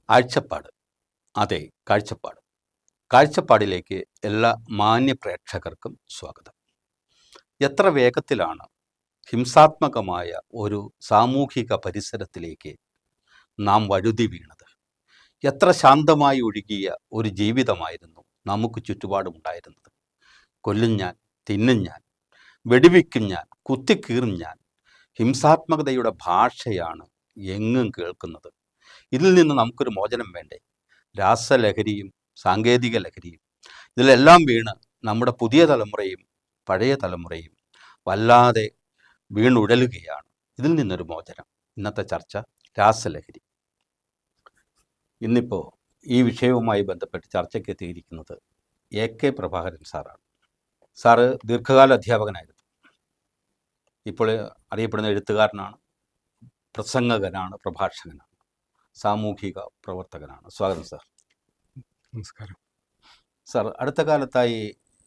ആഴ്ചപ്പാട്. അതെ, കാഴ്ചപ്പാട്. കാഴ്ചപ്പാടിലേക്ക് എല്ലാ മാന്യ പ്രേക്ഷകർക്കും സ്വാഗതം. എത്ര വേഗത്തിലാണ് ഹിംസാത്മകമായ ഒരു സാമൂഹിക പരിസരത്തിലേക്ക് നാം വഴുതി വീണത്. എത്ര ശാന്തമായി ഒഴുകിയ ഒരു ജീവിതമായിരുന്നു നമുക്ക് ചുറ്റുപാടുമുണ്ടായിരുന്നത്. കൊല്ലും ഞാൻ, തിന്നും ഞാൻ, വെടിവെക്കും ഞാൻ, കുത്തിക്കീറും ഞാൻ. ഹിംസാത്മകതയുടെ ഭാഷയാണ് എങ്ങും കേൾക്കുന്നത്. ഇതിൽ നിന്ന് നമുക്കൊരു മോചനം വേണ്ടേ? രാസലഹരിയും സാങ്കേതിക ലഹരിയും ഇതിലെല്ലാം വീണ് നമ്മുടെ പുതിയ തലമുറയും പഴയ തലമുറയും വല്ലാതെ വീണുഴലുകയാണ്. ഇതിൽ നിന്നൊരു മോചനം. ഇന്നത്തെ ചർച്ച രാസലഹരി. ഇന്നിപ്പോൾ ഈ വിഷയവുമായി ബന്ധപ്പെട്ട് ചർച്ചയ്ക്ക് എത്തിയിരിക്കുന്നത് AK പ്രഭാകരൻ സാറാണ്. സാറ് ദീർഘകാല അധ്യാപകനായിരുന്നു. ഇപ്പോൾ അറിയപ്പെടുന്ന എഴുത്തുകാരനാണ്, പ്രസംഗകനാണ്, പ്രഭാഷകനാണ്, സാമൂഹിക പ്രവർത്തകനാണ്. സ്വാഗതം സാർ. നമസ്കാരം സാർ. അടുത്ത കാലത്തായി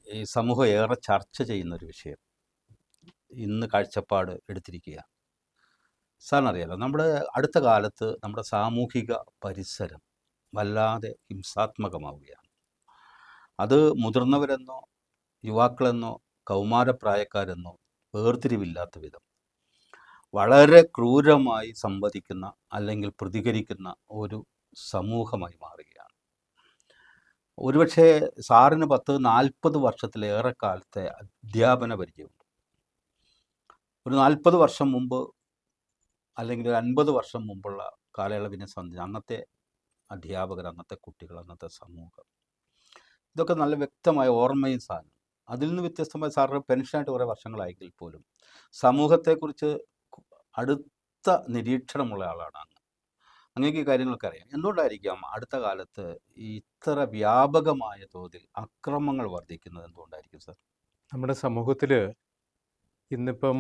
ഈ സമൂഹം ഏറെ ചർച്ച ചെയ്യുന്നൊരു വിഷയം ഇന്ന് കാഴ്ചപ്പാട് എടുത്തിരിക്കുകയാണ്. സാറിനറിയാലോ, നമ്മുടെ അടുത്ത കാലത്ത് നമ്മുടെ സാമൂഹിക പരിസരം വല്ലാതെ ഹിംസാത്മകമാവുകയാണ്. അത് മുതിർന്നവരെന്നോ യുവാക്കളെന്നോ കൗമാരപ്രായക്കാരെന്നോ വേർതിരിവില്ലാത്ത വിധം വളരെ ക്രൂരമായി സംവദിക്കുന്ന അല്ലെങ്കിൽ പ്രതികരിക്കുന്ന ഒരു സമൂഹമായി മാറുകയാണ്. ഒരുപക്ഷെ സാറിന് 10-40 വർഷത്തിലേറെ കാലത്തെ അധ്യാപന പരിചയമുണ്ട്. ഒരു 40 വർഷം മുമ്പ് അല്ലെങ്കിൽ ഒരു 50 വർഷം മുമ്പുള്ള കാലയളവിനെ സംബന്ധിച്ച് അന്നത്തെ അധ്യാപകർ, അന്നത്തെ കുട്ടികൾ, അന്നത്തെ സമൂഹം, ഇതൊക്കെ നല്ല വ്യക്തമായ ഓർമ്മയും സാധനം. അതിൽ നിന്ന് വ്യത്യസ്തമായി സാറിന് പെൻഷനായിട്ട് കുറേ വർഷങ്ങളായെങ്കിൽ പോലും സമൂഹത്തെക്കുറിച്ച് അടുത്ത നിരീക്ഷണമുള്ള ആളാണ് അങ്ങ്. അങ്ങനെയൊക്കെ കാര്യങ്ങളൊക്കെ അറിയാം. എന്തുകൊണ്ടായിരിക്കാം അടുത്ത കാലത്ത് ഇത്ര വ്യാപകമായ തോതിൽ അക്രമങ്ങൾ വർദ്ധിക്കുന്നത്? എന്തുകൊണ്ടായിരിക്കും സാർ? നമ്മുടെ സമൂഹത്തിൽ ഇന്നിപ്പം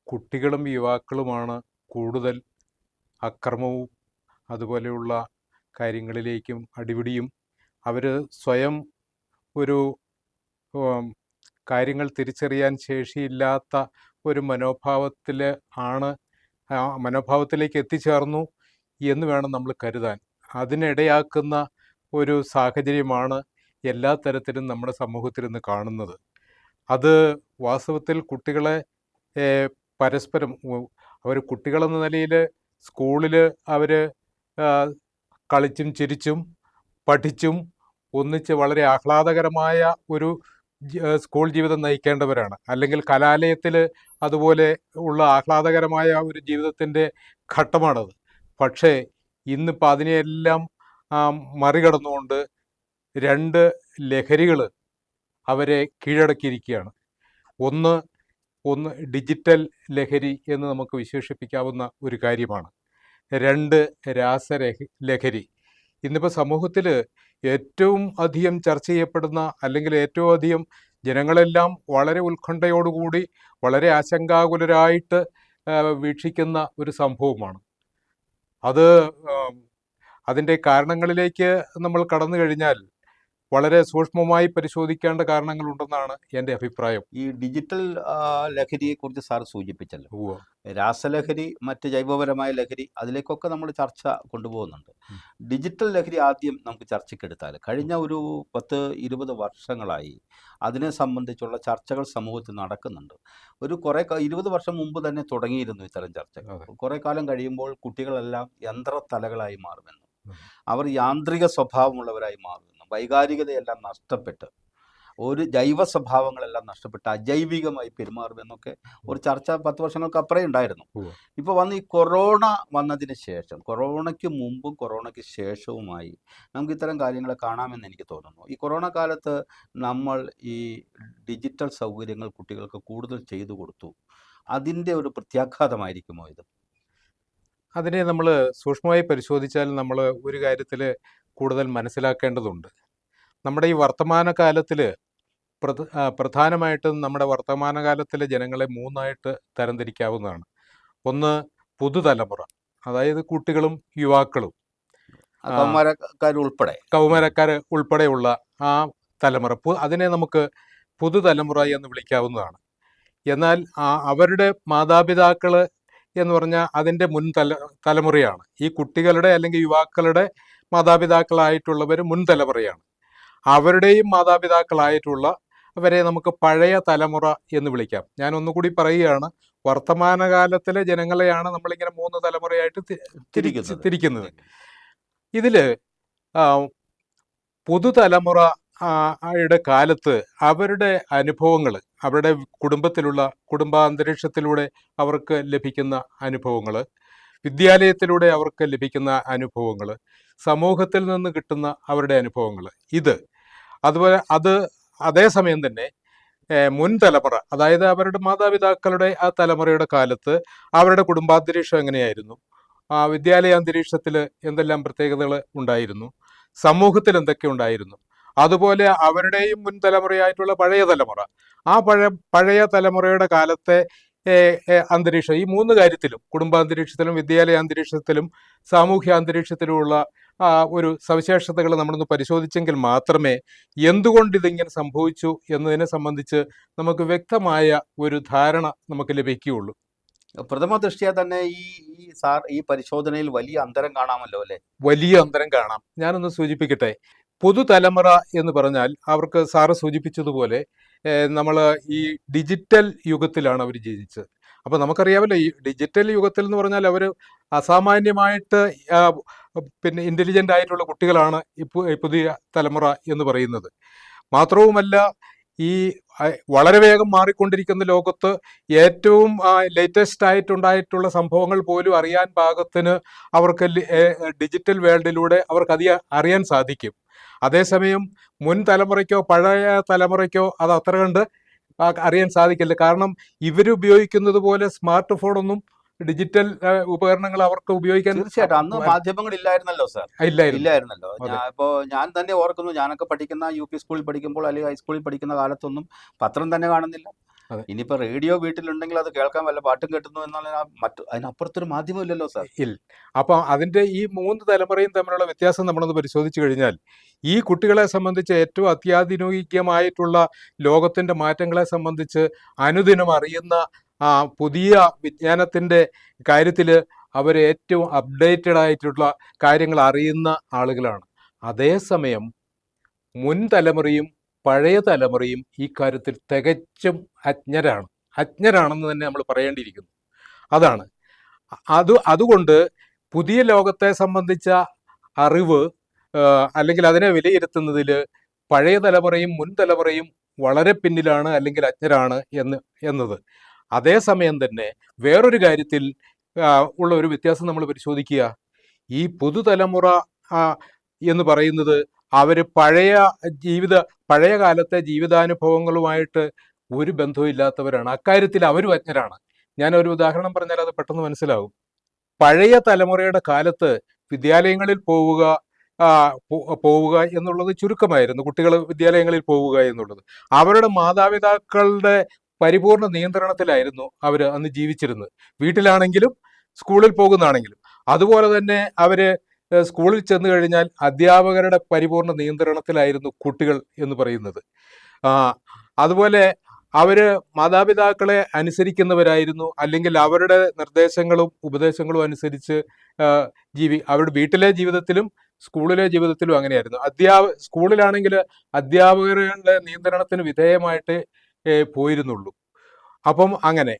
കുട്ടികളും യുവാക്കളുമാണ് കൂടുതൽ അക്രമവും അതുപോലെയുള്ള കാര്യങ്ങളിലേക്കും അടിപിടിയും. അവർ സ്വയം ഒരു കാര്യങ്ങൾ തിരിച്ചറിയാൻ ശേഷിയില്ലാത്ത ഒരു മനോഭാവത്തിലേക്ക് എത്തിച്ചേർന്നു എന്ന് വേണം നമ്മൾ കരുതാൻ. അതിനിടയാക്കുന്ന ഒരു സാഹചര്യമാണ് എല്ലാ തരത്തിലും നമ്മുടെ സമൂഹത്തിൽ ഇന്ന് കാണുന്നത്. അത് വാസ്തവത്തിൽ കുട്ടികളെ പരസ്പരം അവർ കുട്ടികളെന്ന നിലയിൽ സ്കൂളിൽ അവർ കളിച്ചും ചിരിച്ചും പഠിച്ചും ഒന്നിച്ച് വളരെ ആഹ്ലാദകരമായ ഒരു സ്കൂൾ ജീവിതം നയിക്കേണ്ടവരാണ്. അല്ലെങ്കിൽ കലാലയത്തിൽ അതുപോലെ ഉള്ള ആഹ്ലാദകരമായ ഒരു ജീവിതത്തിൻ്റെ ഘട്ടമാണത്. പക്ഷേ ഇന്നിപ്പോൾ അതിനെയെല്ലാം മറികടന്നുകൊണ്ട് 2 ലഹരികൾ അവരെ കീഴടക്കിയിരിക്കുകയാണ്. ഒന്ന് ഡിജിറ്റൽ ലഹരി എന്ന് നമുക്ക് വിശേഷിപ്പിക്കാവുന്ന ഒരു കാര്യമാണ്. 2 രാസലഹരി. ഇന്നിപ്പോൾ സമൂഹത്തിൽ ഏറ്റവും അധികം ചർച്ച ചെയ്യപ്പെടുന്ന അല്ലെങ്കിൽ ഏറ്റവും അധികം ജനങ്ങളെല്ലാം വളരെ ഉത്കണ്ഠയോടുകൂടി വളരെ ആശങ്കാകുലരായിട്ട് വീക്ഷിക്കുന്ന ഒരു സംഭവമാണ്. അതിൻ്റെ കാരണങ്ങളിലേക്ക് നമ്മൾ കടന്നു കഴിഞ്ഞാൽ വളരെ സൂക്ഷ്മമായി പരിശോധിക്കേണ്ട കാരണങ്ങളുണ്ടെന്നാണ് എൻ്റെ അഭിപ്രായം. ഈ ഡിജിറ്റൽ ലഹരിയെക്കുറിച്ച് സാർ സൂചിപ്പിച്ചല്ലോ. രാസലഹരി, മറ്റ് ജൈവപരമായ ലഹരി, അതിലേക്കൊക്കെ നമ്മൾ ചർച്ച കൊണ്ടുപോകുന്നുണ്ട്. ഡിജിറ്റൽ ലഹരി ആദ്യം നമുക്ക് ചർച്ചയ്ക്കെടുത്താൽ, കഴിഞ്ഞ ഒരു 10-20 വർഷങ്ങളായി അതിനെ സംബന്ധിച്ചുള്ള ചർച്ചകൾ സമൂഹത്തിൽ നടക്കുന്നുണ്ട്. 20 വർഷം മുമ്പ് തന്നെ തുടങ്ങിയിരുന്നു ഇത്തരം ചർച്ചകൾ. കുറേ കാലം കഴിയുമ്പോൾ കുട്ടികളെല്ലാം യന്ത്രത്തലകളായി മാറുമെന്നും അവർ യാന്ത്രിക സ്വഭാവമുള്ളവരായി മാറുമെന്നും വൈകാരികതയെല്ലാം നഷ്ടപ്പെട്ട് ഒരു ജൈവ സ്വഭാവങ്ങളെല്ലാം നഷ്ടപ്പെട്ട് അജൈവികമായി പെരുമാറുമെന്നൊക്കെ ഒരു ചർച്ച 10 വർഷങ്ങൾക്ക് അപ്പുറം ഉണ്ടായിരുന്നു. ഇപ്പോൾ വന്ന് ഈ കൊറോണ വന്നതിന് ശേഷം, കൊറോണയ്ക്ക് മുമ്പും കൊറോണയ്ക്ക് ശേഷവുമായി നമുക്ക് ഇത്തരം കാര്യങ്ങൾ കാണാമെന്ന് എനിക്ക് തോന്നുന്നു. ഈ കൊറോണ കാലത്ത് നമ്മൾ ഈ ഡിജിറ്റൽ സൗകര്യങ്ങൾ കുട്ടികൾക്ക് കൂടുതൽ ചെയ്തു കൊടുത്തു. അതിൻ്റെ ഒരു പ്രത്യാഘാതമായിരിക്കുമോ ഇത്? അതിനെ നമ്മൾ സൂക്ഷ്മമായി പരിശോധിച്ചാൽ നമ്മൾ ഒരു കാര്യത്തിൽ കൂടുതൽ മനസ്സിലാക്കേണ്ടതുണ്ട്. നമ്മുടെ ഈ വർത്തമാനകാലത്തിൽ പ്രധാനമായിട്ടും നമ്മുടെ വർത്തമാനകാലത്തിലെ ജനങ്ങളെ 3ആയിട്ട് തരംതിരിക്കാവുന്നതാണ്. ഒന്ന് പുതുതലമുറ, അതായത് കുട്ടികളും യുവാക്കളും, കൗമാരക്കാർ ഉൾപ്പെടെയുള്ള ആ തലമുറ. അതിനെ നമുക്ക് പുതുതലമുറ എന്ന് വിളിക്കാവുന്നതാണ്. എന്നാൽ അവരുടെ മാതാപിതാക്കൾ എന്ന് പറഞ്ഞാൽ അതിൻ്റെ തലമുറയാണ്. ഈ കുട്ടികളുടെ അല്ലെങ്കിൽ യുവാക്കളുടെ മാതാപിതാക്കളായിട്ടുള്ളവർ മുൻ തലമുറയാണ്. അവരുടെയും മാതാപിതാക്കളായിട്ടുള്ളവരെ നമുക്ക് പഴയ തലമുറ എന്ന് വിളിക്കാം. ഞാൻ ഒന്നുകൂടി പറയുകയാണ്, വർത്തമാനകാലത്തിലെ ജനങ്ങളെയാണ് നമ്മളിങ്ങനെ 3 തലമുറയായിട്ട് തിരിക്കുന്നത്. ഇതില് ആ, പുതുതലമുറ യുടെ കാലത്ത് അവരുടെ അനുഭവങ്ങൾ, അവരുടെ കുടുംബാന്തരീക്ഷത്തിലൂടെ അവർക്ക് ലഭിക്കുന്ന അനുഭവങ്ങൾ, വിദ്യാലയത്തിലൂടെ അവർക്ക് ലഭിക്കുന്ന അനുഭവങ്ങൾ, സമൂഹത്തിൽ നിന്ന് കിട്ടുന്ന അവരുടെ അനുഭവങ്ങൾ, അതുപോലെ അതേസമയം തന്നെ മുൻ തലമുറ, അതായത് അവരുടെ മാതാപിതാക്കളുടെ ആ തലമുറയുടെ കാലത്ത് അവരുടെ കുടുംബാന്തരീക്ഷം എങ്ങനെയായിരുന്നു, വിദ്യാലയ അന്തരീക്ഷത്തിൽ എന്തെല്ലാം പ്രത്യേകതകൾ ഉണ്ടായിരുന്നു, സമൂഹത്തിൽ എന്തൊക്കെ ഉണ്ടായിരുന്നു, അതുപോലെ അവരുടെയും മുൻ തലമുറയായിട്ടുള്ള പഴയ തലമുറ, ആ പഴയ തലമുറയുടെ കാലത്തെ അന്തരീക്ഷം, ഈ 3 കാര്യത്തിലും, കുടുംബാന്തരീക്ഷത്തിലും വിദ്യാലയ അന്തരീക്ഷത്തിലും സാമൂഹ്യ അന്തരീക്ഷത്തിലുമുള്ള ഒരു സവിശേഷതകൾ നമ്മളൊന്ന് പരിശോധിച്ചെങ്കിൽ മാത്രമേ എന്തുകൊണ്ട് ഇതിങ്ങനെ സംഭവിച്ചു എന്നതിനെ സംബന്ധിച്ച് നമുക്ക് വ്യക്തമായ ഒരു ധാരണ നമുക്ക് ലഭിക്കുകയുള്ളൂ. പ്രഥമ ദൃഷ്ട്യാ തന്നെ ഈ പരിശോധനയിൽ വലിയ അന്തരം കാണാമല്ലോ അല്ലേ? വലിയ അന്തരം കാണാം. ഞാനൊന്ന് സൂചിപ്പിക്കട്ടെ. പുതുതലമുറ എന്ന് പറഞ്ഞാൽ അവർക്ക് സാറ് സൂചിപ്പിച്ചതുപോലെ നമ്മൾ ഈ ഡിജിറ്റൽ യുഗത്തിലാണ് അവർ ജീവിച്ചത്. അപ്പോൾ നമുക്കറിയാമല്ലോ, ഈ ഡിജിറ്റൽ യുഗത്തിൽ എന്ന് പറഞ്ഞാൽ അവർ അസാമാന്യമായിട്ട് പിന്നെ ഇൻ്റലിജൻ്റ് ആയിട്ടുള്ള കുട്ടികളാണ് പുതിയ തലമുറ എന്ന് പറയുന്നത്. മാത്രവുമല്ല, ഈ വളരെ വേഗം മാറിക്കൊണ്ടിരിക്കുന്ന ലോകത്ത് ഏറ്റവും ലേറ്റസ്റ്റ് ആയിട്ടുണ്ടായിട്ടുള്ള സംഭവങ്ങൾ പോലും അറിയാൻ പാകത്തിന് അവർക്ക് ഡിജിറ്റൽ വേൾഡിലൂടെ അവർക്ക് അറിയാൻ സാധിക്കും. അതേസമയം മുൻ തലമുറയ്ക്കോ പഴയ തലമുറയ്ക്കോ അത് അത്ര കണ്ട് അറിയാൻ സാധിക്കില്ല. കാരണം ഇവരുപയോഗിക്കുന്നത് പോലെ സ്മാർട്ട് ഫോണൊന്നും ഡിജിറ്റൽ ഉപകരണങ്ങൾ അവർക്ക് ഉപയോഗിക്കാൻ തീർച്ചയായിട്ടും അന്ന് മാധ്യമങ്ങൾ ഇല്ലായിരുന്നല്ലോ സാർ. ഇല്ലായിരുന്നല്ലോ. ഞാൻ തന്നെ ഓർക്കുന്നു, ഞാനൊക്കെ പഠിക്കുന്ന UP സ്കൂളിൽ പഠിക്കുമ്പോൾ അല്ലെങ്കിൽ ഹൈസ്കൂളിൽ പഠിക്കുന്ന കാലത്തൊന്നും പത്രം തന്നെ കാണുന്നില്ല. ഇനിയിപ്പോ റേഡിയോ വീട്ടിലുണ്ടെങ്കിൽ അത് കേൾക്കാൻ വല്ല പാട്ടും കേട്ടുന്നു എന്നാൽ അതിനപ്പുറത്തൊരു മാധ്യമം ഇല്ലല്ലോ സാർ. ഇല്ല. അപ്പൊ അതിന്റെ ഈ 3 തലമുറയും തമ്മിലുള്ള വ്യത്യാസം നമ്മളൊന്ന് പരിശോധിച്ചു കഴിഞ്ഞാൽ, ഈ കുട്ടികളെ സംബന്ധിച്ച് ഏറ്റവും അത്യാധുനികമായിട്ടുള്ള ലോകത്തിന്റെ മാറ്റങ്ങളെ സംബന്ധിച്ച് അനുദിനം അറിയുന്ന പുതിയ വിജ്ഞാനത്തിന്റെ കാര്യത്തിൽ അവർ ഏറ്റവും അപ്ഡേറ്റഡ് ആയിട്ടുള്ള കാര്യങ്ങൾ അറിയുന്ന ആളുകളാണ്. അതേസമയം മുൻ തലമുറയും പഴയ തലമുറയും ഈ കാര്യത്തിൽ തികച്ചും അജ്ഞരാണെന്ന് തന്നെ നമ്മൾ പറയേണ്ടിയിരിക്കുന്നു. അതുകൊണ്ട് പുതിയ ലോകത്തെ സംബന്ധിച്ച അറിവ് അല്ലെങ്കിൽ അതിനെ വിലയിരുത്തുന്നതിൽ പഴയ തലമുറയും മുൻ തലമുറയും വളരെ പിന്നിലാണ്, അല്ലെങ്കിൽ അജ്ഞരാണ് എന്നത്. അതേസമയം തന്നെ വേറൊരു കാര്യത്തിൽ ഉള്ള ഒരു വ്യത്യാസം നമ്മൾ പരിശോധിക്കുക. ഈ പുതുതലമുറ എന്ന് പറയുന്നത് അവർ പഴയ കാലത്തെ ജീവിതാനുഭവങ്ങളുമായിട്ട് ഒരു ബന്ധവും ഇല്ലാത്തവരാണ്. അക്കാര്യത്തിൽ അവരും അജ്ഞരാണ്. ഞാനൊരു ഉദാഹരണം പറഞ്ഞാൽ അത് പെട്ടെന്ന് മനസ്സിലാവും. പഴയ തലമുറയുടെ കാലത്ത് വിദ്യാലയങ്ങളിൽ പോവുക എന്നുള്ളത് ചുരുക്കമായിരുന്നു. കുട്ടികൾ വിദ്യാലയങ്ങളിൽ പോവുക എന്നുള്ളത് അവരുടെ മാതാപിതാക്കളുടെ പരിപൂർണ നിയന്ത്രണത്തിലായിരുന്നു അവർ അന്ന് ജീവിച്ചിരുന്നത്. വീട്ടിലാണെങ്കിലും സ്കൂളിൽ പോകുന്നതാണെങ്കിലും. അതുപോലെ തന്നെ അവര് സ്കൂളിൽ ചെന്ന് കഴിഞ്ഞാൽ അധ്യാപകരുടെ പരിപൂർണ നിയന്ത്രണത്തിലായിരുന്നു കുട്ടികൾ എന്ന് പറയുന്നത്. അതുപോലെ അവര് മാതാപിതാക്കളെ അനുസരിക്കുന്നവരായിരുന്നു, അല്ലെങ്കിൽ അവരുടെ നിർദ്ദേശങ്ങളും ഉപദേശങ്ങളും അനുസരിച്ച് അവരുടെ വീട്ടിലെ ജീവിതത്തിലും സ്കൂളിലെ ജീവിതത്തിലും അങ്ങനെയായിരുന്നു. സ്കൂളിലാണെങ്കിൽ അധ്യാപകരുടെ നിയന്ത്രണത്തിന് വിധേയമായിട്ട് പോയിരുന്നുള്ളൂ. അപ്പം അങ്ങനെ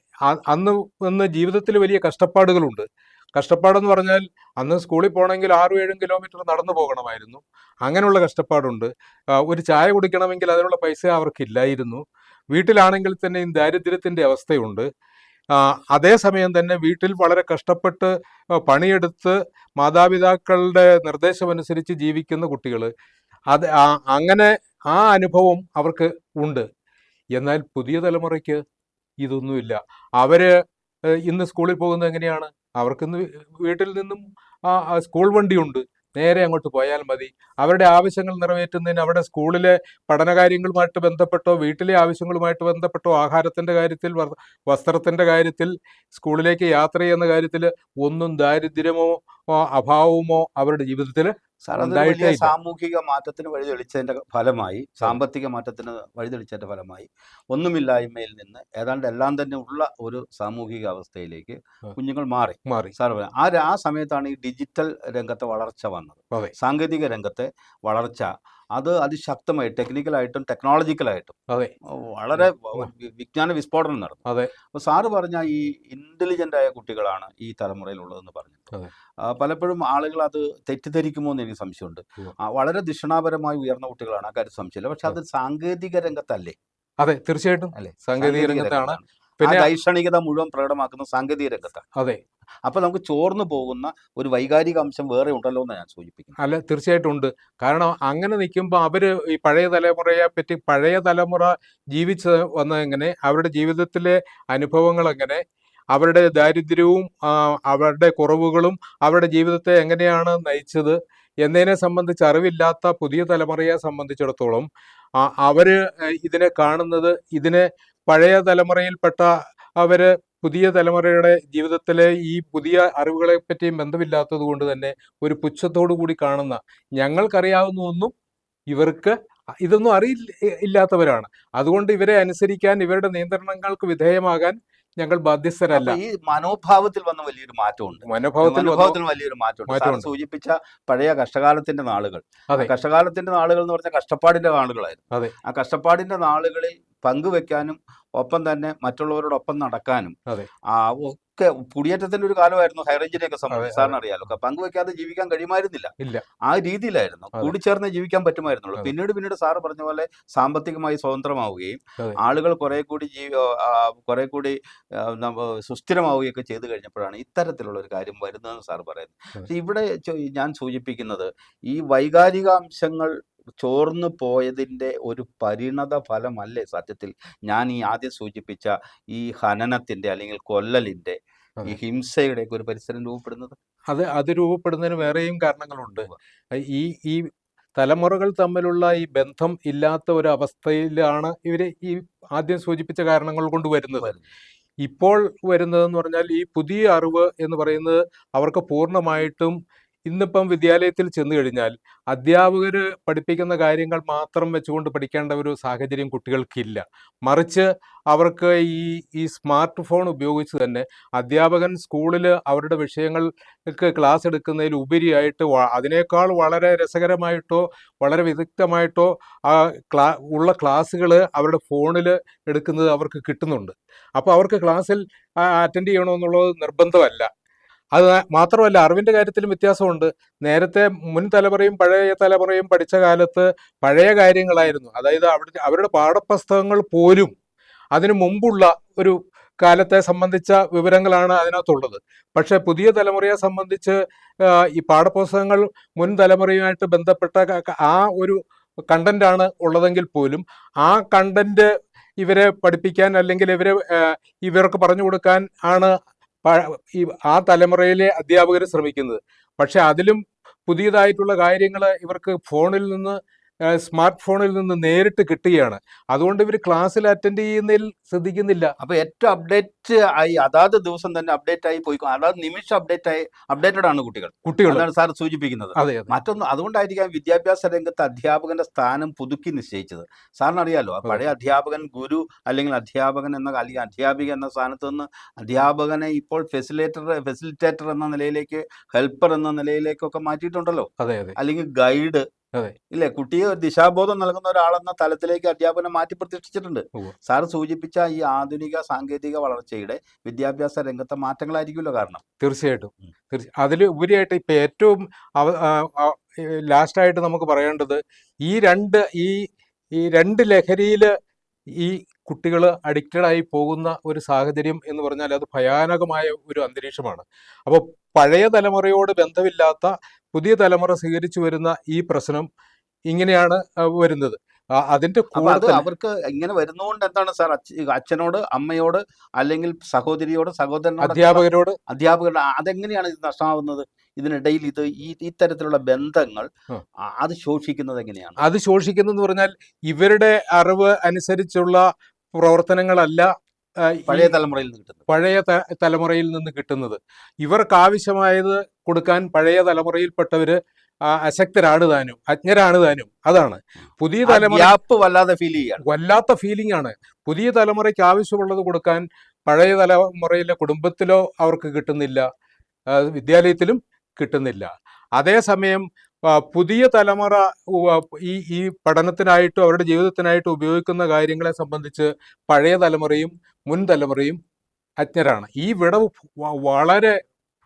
അന്ന് ജീവിതത്തിൽ വലിയ കഷ്ടപ്പാടുകളുണ്ട്. കഷ്ടപ്പാടെന്ന് പറഞ്ഞാൽ അന്ന് സ്കൂളിൽ പോകണമെങ്കിൽ 6-7 കിലോമീറ്റർ നടന്നു പോകണമായിരുന്നു. അങ്ങനെയുള്ള കഷ്ടപ്പാടുണ്ട്. ഒരു ചായ കുടിക്കണമെങ്കിൽ അതിനുള്ള പൈസ അവർക്കില്ലായിരുന്നു. വീട്ടിലാണെങ്കിൽ തന്നെ ദാരിദ്ര്യത്തിൻ്റെ അവസ്ഥയുണ്ട്. അതേസമയം തന്നെ വീട്ടിൽ വളരെ കഷ്ടപ്പെട്ട് പണിയെടുത്ത് മാതാപിതാക്കളുടെ നിർദ്ദേശമനുസരിച്ച് ജീവിക്കുന്ന കുട്ടികൾ, അങ്ങനെ ആ അനുഭവം അവർക്ക് ഉണ്ട്. എന്നാൽ പുതിയ തലമുറയ്ക്ക് ഇതൊന്നുമില്ല. അവര് ഇന്ന് സ്കൂളിൽ പോകുന്നത് എങ്ങനെയാണ്? അവർക്കിന്ന് വീട്ടിൽ നിന്നും സ്കൂൾ വണ്ടിയുണ്ട്, നേരെ അങ്ങോട്ട് പോയാൽ മതി. അവരുടെ ആവശ്യങ്ങൾ നിറവേറ്റുന്നതിന് അവിടെ സ്കൂളിലെ പഠനകാര്യങ്ങളുമായിട്ട് ബന്ധപ്പെട്ടോ വീട്ടിലെ ആവശ്യങ്ങളുമായിട്ട് ബന്ധപ്പെട്ടോ ആഹാരത്തിൻ്റെ കാര്യത്തിൽ, വസ്ത്രത്തിൻ്റെ കാര്യത്തിൽ, സ്കൂളിലേക്ക് യാത്ര ചെയ്യുന്ന കാര്യത്തിൽ ഒന്നും ദാരിദ്ര്യമോ അഭാവമോ അവരുടെ ജീവിതത്തിൽ സാർ അതൊരു ഉണ്ടായിട്ടേ വലിയ ഇല്ല. സാമൂഹിക മാറ്റത്തിന് വഴിതെളിച്ചതിൻ്റെ ഫലമായി, സാമ്പത്തിക മാറ്റത്തിന് വഴിതെളിച്ചതിൻ്റെ ഫലമായി ഒന്നുമില്ലായ്മയിൽ നിന്ന് ഏതാണ്ട് എല്ലാം തന്നെ ഉള്ള ഒരു സാമൂഹിക അവസ്ഥയിലേക്ക് കുഞ്ഞുങ്ങൾ മാറി. മാറി. സാർ പറഞ്ഞു ആ സമയത്താണ് ഈ ഡിജിറ്റൽ രംഗത്തെ വളർച്ച വന്നത്. അതെ. സാങ്കേതിക രംഗത്തെ വളർച്ച അത് അതിശക്തമായി ടെക്നിക്കലായിട്ടും ടെക്നോളജിക്കലായിട്ടും അതെ. വളരെ വിജ്ഞാന വിസ്ഫോടനം നടന്നു. അതെ. അപ്പോൾ സാറ് പറഞ്ഞ ഈ ഇൻ്റലിജൻ്റ് ആയ കുട്ടികളാണ് ഈ തലമുറയിലുള്ളതെന്ന് പറഞ്ഞു. പലപ്പോഴും ആളുകൾ അത് തെറ്റിദ്ധരിക്കുമോ എന്ന് എനിക്ക് സംശയമുണ്ട്. വളരെ ദിഷണാപരമായി ഉയർന്ന കുട്ടികളാണ്, ആ കാര്യം സംശയമില്ല. പക്ഷെ അത് സാങ്കേതിക രംഗത്തല്ലേ? അതെ, തീർച്ചയായിട്ടും അല്ലേ? സാങ്കേതിക രംഗത്താണ്. പിന്നെ ദൈക്ഷണികത മുഴുവൻ പ്രകടമാക്കുന്ന സാങ്കേതിക രംഗത്താണ്. അതെ. അപ്പൊ നമുക്ക് ചോർന്നു പോകുന്ന ഒരു വൈകാരിക അംശം വേറെ ഉണ്ടല്ലോ എന്ന് ഞാൻ സൂചിപ്പിക്കുന്നു. അല്ല, തീർച്ചയായിട്ടും ഉണ്ട്. കാരണം അങ്ങനെ നിൽക്കുമ്പോൾ അവർ ഈ പഴയ തലമുറയെ പറ്റി, പഴയ തലമുറ ജീവിച്ച് വന്നതെങ്ങനെ, അവരുടെ ജീവിതത്തിലെ അനുഭവങ്ങൾ എങ്ങനെ, അവരുടെ ദാരിദ്ര്യവും അവരുടെ കുറവുകളും അവരുടെ ജീവിതത്തെ എങ്ങനെയാണ് നയിച്ചത് എന്നതിനെ സംബന്ധിച്ച് അറിവില്ലാത്ത പുതിയ തലമുറയെ സംബന്ധിച്ചിടത്തോളം അവർ ഇതിനെ കാണുന്നത്, ഇതിനെ പഴയ തലമുറയിൽപ്പെട്ട അവർ പുതിയ തലമുറയുടെ ജീവിതത്തിലെ ഈ പുതിയ അറിവുകളെ പറ്റിയും ബന്ധമില്ലാത്തത് കൊണ്ട് തന്നെ ഒരു പുച്ഛത്തോടു കൂടി കാണുന്ന, ഞങ്ങൾക്കറിയാവുന്ന ഒന്നും ഇവർക്ക് ഇതൊന്നും ഇല്ലാത്തവരാണ്. അതുകൊണ്ട് ഇവരെ അനുസരിക്കാൻ, ഇവരുടെ നിയന്ത്രണങ്ങൾക്ക് വിധേയമാകാൻ ഞങ്ങൾ ബാധ്യസ്ഥരല്ല. ഈ മനോഭാവത്തിൽ വന്ന വലിയൊരു മാറ്റമുണ്ട്. മനോഭാവത്തിൽ വലിയൊരു മാറ്റമുണ്ട്. സൂചിപ്പിച്ച പഴയ കഷ്ടകാലത്തിന്റെ നാളുകൾ, കഷ്ടകാലത്തിന്റെ നാളുകൾ എന്ന് പറഞ്ഞാൽ കഷ്ടപ്പാടിന്റെ നാളുകളായിരുന്നു. ആ കഷ്ടപ്പാടിന്റെ നാളുകളിൽ പങ്കുവെക്കാനും ഒപ്പം തന്നെ മറ്റുള്ളവരോടൊപ്പം നടക്കാനും ഒക്കെ കുടിയേറ്റത്തിന്റെ ഒരു കാലമായിരുന്നു. ഹൈറേഞ്ചിനെയൊക്കെ സംബന്ധിച്ച് സാറിന് അറിയാലോ, പങ്കുവെക്കാതെ ജീവിക്കാൻ കഴിയുമായിരുന്നില്ല. ആ രീതിയിലായിരുന്നു, കൂടിച്ചേർന്ന് ജീവിക്കാൻ പറ്റുമായിരുന്നുള്ളൂ. പിന്നീട് സാറ് പറഞ്ഞ പോലെ സാമ്പത്തികമായി സ്വതന്ത്രമാവുകയും ആളുകൾ കുറെ കൂടി സുസ്ഥിരമാവുകയൊക്കെ ചെയ്തു കഴിഞ്ഞപ്പോഴാണ് ഇത്തരത്തിലുള്ള ഒരു കാര്യം വരുന്നതെന്ന് സാറ് പറയുന്നത്. പക്ഷെ ഇവിടെ ഞാൻ സൂചിപ്പിക്കുന്നത് ഈ വൈകാരിക അംശങ്ങൾ ചോർന്നു പോയതിൻ്റെ ഒരു പരിണത ഫലമല്ലേ സത്യത്തിൽ ഞാൻ ഈ ആദ്യം സൂചിപ്പിച്ച ഈ ഹനനത്തിൻ്റെ അല്ലെങ്കിൽ കൊല്ലലിൻ്റെ, ഈ ഹിംസയുടെ ഒക്കെ ഒരു പരിസരം രൂപപ്പെടുന്നത്? അത് രൂപപ്പെടുന്നതിന് വേറെയും കാരണങ്ങളുണ്ട്. ഈ തലമുറകൾ തമ്മിലുള്ള ഈ ബന്ധം ഇല്ലാത്ത ഒരു അവസ്ഥയിലാണ് ഇവർ ഈ ആദ്യം സൂചിപ്പിച്ച കാരണങ്ങൾ കൊണ്ട് വരുന്നത്. ഇപ്പോൾ വരുന്നതെന്ന് പറഞ്ഞാൽ ഈ പുതിയ അറിവ് എന്ന് പറയുന്നത് അവർക്ക് പൂർണ്ണമായിട്ടും ഇന്നിപ്പം വിദ്യാലയത്തിൽ ചെന്ന് കഴിഞ്ഞാൽ അധ്യാപകർ പഠിപ്പിക്കുന്ന കാര്യങ്ങൾ മാത്രം വെച്ചുകൊണ്ട് പഠിക്കേണ്ട ഒരു സാഹചര്യം കുട്ടികൾക്കില്ല. മറിച്ച് അവർക്ക് ഈ സ്മാർട്ട് ഫോൺ ഉപയോഗിച്ച് തന്നെ അധ്യാപകൻ സ്കൂളിൽ അവരുടെ വിഷയങ്ങൾക്ക് ക്ലാസ് എടുക്കുന്നതിൽ ഉപരിയായിട്ട് അതിനേക്കാൾ വളരെ രസകരമായിട്ടോ വളരെ വിദഗ്ധമായിട്ടോ ഉള്ള ക്ലാസ്സുകൾ അവരുടെ ഫോണിൽ എടുക്കുന്നത് അവർക്ക് കിട്ടുന്നുണ്ട്. അപ്പോൾ അവർക്ക് ക്ലാസ്സിൽ അറ്റൻഡ് ചെയ്യണമെന്നുള്ളത് നിർബന്ധമല്ല. അത് മാത്രമല്ല, അറിവിൻ്റെ കാര്യത്തിലും വ്യത്യാസമുണ്ട്. നേരത്തെ മുൻ തലമുറയും പഴയ തലമുറയും പഠിച്ച കാലത്ത് പഴയ കാര്യങ്ങളായിരുന്നു. അതായത് അവരുടെ പാഠപുസ്തകങ്ങൾ പോലും അതിനു മുമ്പുള്ള ഒരു കാലത്തെ സംബന്ധിച്ച വിവരങ്ങളാണ് അതിനകത്തുള്ളത്. പക്ഷെ പുതിയ തലമുറയെ സംബന്ധിച്ച് ഈ പാഠപുസ്തകങ്ങൾ മുൻ തലമുറയുമായിട്ട് ബന്ധപ്പെട്ട ആ ഒരു കണ്ടന്റാണ് ഉള്ളതെങ്കിൽ പോലും ആ കണ്ടന്റ് ഇവരെ പഠിപ്പിക്കാൻ അല്ലെങ്കിൽ ഇവർക്ക് പറഞ്ഞു കൊടുക്കാൻ ആണ് ആ തലമുറയിലെ അധ്യാപകർ ശ്രമിക്കുന്നത്. പക്ഷെ അതിലും പുതിയതായിട്ടുള്ള കാര്യങ്ങൾ ഇവർക്ക് സ്മാർട്ട് ഫോണിൽ നിന്ന് നേരിട്ട് കിട്ടുകയാണ്. അതുകൊണ്ട് ഇവർ ക്ലാസ്സിൽ അറ്റൻഡ് ചെയ്യുന്നതിൽ ശ്രദ്ധിക്കുന്നില്ല. അപ്പോൾ ഏറ്റവും അപ്ഡേറ്റ് ആയി അതാത് ദിവസം തന്നെ അപ്ഡേറ്റ് ആയി പോയി, അതാത് നിമിഷം അപ്ഡേറ്റഡ് ആണ് കുട്ടികൾ. അതാണ് സാർ സൂചിപ്പിക്കുന്നത്. മറ്റൊന്ന്, അതുകൊണ്ടായിരിക്കാം വിദ്യാഭ്യാസ രംഗത്ത് അധ്യാപകന്റെ സ്ഥാനം പുതുക്കി നിശ്ചയിച്ചത്. സാറിന് അറിയാലോ, പഴയ അധ്യാപകൻ ഗുരു അല്ലെങ്കിൽ അധ്യാപകൻ അല്ലെങ്കിൽ അധ്യാപിക എന്ന സ്ഥാനത്ത് നിന്ന് അധ്യാപകനെ ഇപ്പോൾ ഫെസിലിറ്റേറ്റർ എന്ന നിലയിലേക്ക്, ഹെൽപ്പർ എന്ന നിലയിലേക്കൊക്കെ മാറ്റിയിട്ടുണ്ടല്ലോ. അല്ലെങ്കിൽ ഗൈഡ്, ഇല്ലേ, കുട്ടിയെ ദിശാബോധം നൽകുന്ന ഒരാളെന്ന തലത്തിലേക്ക് അധ്യാപനം മാറ്റി പ്രതിഷ്ഠിച്ചിട്ടുണ്ട്. സാർ സൂചിപ്പിച്ച ഈ ആധുനിക സാങ്കേതിക വളർച്ചയുടെ വിദ്യാഭ്യാസ രംഗത്തെ മാറ്റങ്ങളായിരിക്കുമല്ലോ കാരണം. തീർച്ചയായിട്ടും. അതിൽ ഉപരിയായിട്ട് ഇപ്പം ഏറ്റവും ലാസ്റ്റായിട്ട് നമുക്ക് പറയേണ്ടത് ഈ രണ്ട് ലഹരിയിൽ ഈ കുട്ടികൾ അഡിക്റ്റഡായി പോകുന്ന ഒരു സാഹചര്യം എന്ന് പറഞ്ഞാൽ അത് ഭയാനകമായ ഒരു അന്തരീക്ഷമാണ്. അപ്പോൾ പഴയ തലമുറയോട് ബന്ധമില്ലാത്ത പുതിയ തലമുറ സ്വീകരിച്ചു വരുന്ന ഈ പ്രശ്നം ഇങ്ങനെയാണ് വരുന്നത്. അതിന്റെ കൂടെ അവർക്ക് ഇങ്ങനെ വരുന്നതുകൊണ്ട് എന്താണ് സാർ, അച്ഛനോട്, അമ്മയോട്, അല്ലെങ്കിൽ സഹോദരിയോട്, സഹോദരനോട്, അധ്യാപകരോട് അതെങ്ങനെയാണ് ഇത് നഷ്ടമാവുന്നത്? ഇതിനിടയിൽ ഇത്തരത്തിലുള്ള ബന്ധങ്ങൾ അത് ശോഷിക്കുന്നത് എങ്ങനെയാണ്? അത് ശോഷിക്കുന്നതെന്ന് പറഞ്ഞാൽ ഇവരുടെ അറിവ് അനുസരിച്ചുള്ള പ്രവർത്തനങ്ങളല്ല പഴയ തലമുറയിൽ നിന്ന് കിട്ടുന്നത്. തലമുറയിൽ നിന്ന് കിട്ടുന്നത്. ഇവർക്ക് ആവശ്യമായത് കൊടുക്കാൻ പഴയ തലമുറയിൽപ്പെട്ടവര് അശക്തരാണ് താനും, അജ്ഞരാണ് താനും. അതാണ് പുതിയ തലമുറ വല്ലാതെ ഫീൽ ചെയ്യാണ്, വല്ലാത്ത ഫീലിംഗ് ആണ്. പുതിയ തലമുറയ്ക്ക് ആവശ്യമുള്ളത് കൊടുക്കാൻ പഴയ തലമുറയിലെ കുടുംബത്തിലോ അവർക്ക് കിട്ടുന്നില്ല, വിദ്യാലയത്തിലും കിട്ടുന്നില്ല. അതേസമയം പുതിയ തലമുറ ഈ പഠനത്തിനായിട്ടും അവരുടെ ജീവിതത്തിനായിട്ടും ഉപയോഗിക്കുന്ന കാര്യങ്ങളെ സംബന്ധിച്ച് പഴയ തലമുറയും മുൻ തലമുറയും അജ്ഞരാണ്. ഈ വിടവ് വളരെ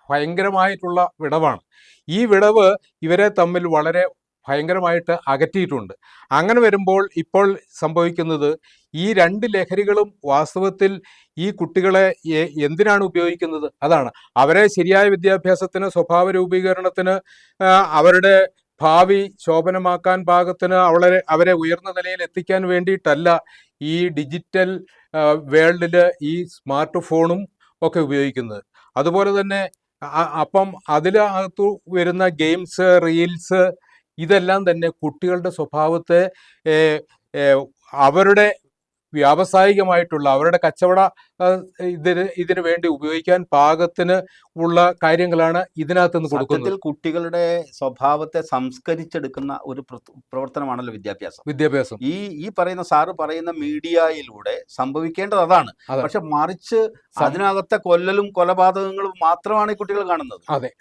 ഭയങ്കരമായിട്ടുള്ള വിടവാണ്. ഈ വിടവ് ഇവരെ തമ്മിൽ വളരെ ഭയങ്കരമായിട്ട് അകറ്റിയിട്ടുണ്ട്. അങ്ങനെ വരുമ്പോൾ ഇപ്പോൾ സംഭവിക്കുന്നത് ഈ രണ്ട് ലഹരികളും വാസ്തവത്തിൽ ഈ കുട്ടികളെ എന്തിനാണ് ഉപയോഗിക്കുന്നത്? അതാണ് അവരെ ശരിയായ വിദ്യാഭ്യാസത്തിന്, സ്വഭാവ രൂപീകരണത്തിന്, അവരുടെ ഭാവി ശോഭനമാക്കാൻ പാകത്തിന് അവരെ ഉയർന്ന നിലയിൽ എത്തിക്കാൻ വേണ്ടിയിട്ടല്ല ഈ ഡിജിറ്റൽ വേൾഡിൽ ഈ സ്മാർട്ട് ഫോണും ഒക്കെ ഉപയോഗിക്കുന്നത്. അതുപോലെ തന്നെ അപ്പം അതിനകത്തു വരുന്ന ഗെയിംസ്, റീൽസ്, ഇതെല്ലാം തന്നെ കുട്ടികളുടെ സ്വഭാവത്തെ അവരുടെ വ്യാവസായികമായിട്ടുള്ള അവരുടെ കച്ചവട ഇതിന് വേണ്ടി ഉപയോഗിക്കാൻ പാകത്തിന് ഉള്ള കാര്യങ്ങളാണ് ഇതിനകത്ത് നിന്ന് കൊടുക്കുന്നത്. കുട്ടികളുടെ സ്വഭാവത്തെ സംസ്കരിച്ചെടുക്കുന്ന ഒരു പ്രവർത്തനമാണല്ലോ വിദ്യാഭ്യാസം. ഈ പറയുന്ന സാറ് പറയുന്ന മീഡിയയിലൂടെ സംഭവിക്കേണ്ടത് അതാണ്. പക്ഷെ മറിച്ച് അതിനകത്തെ കൊല്ലലും കൊലപാതകങ്ങളും മാത്രമാണ് ഈ കുട്ടികൾ കാണുന്നത്. അതെ,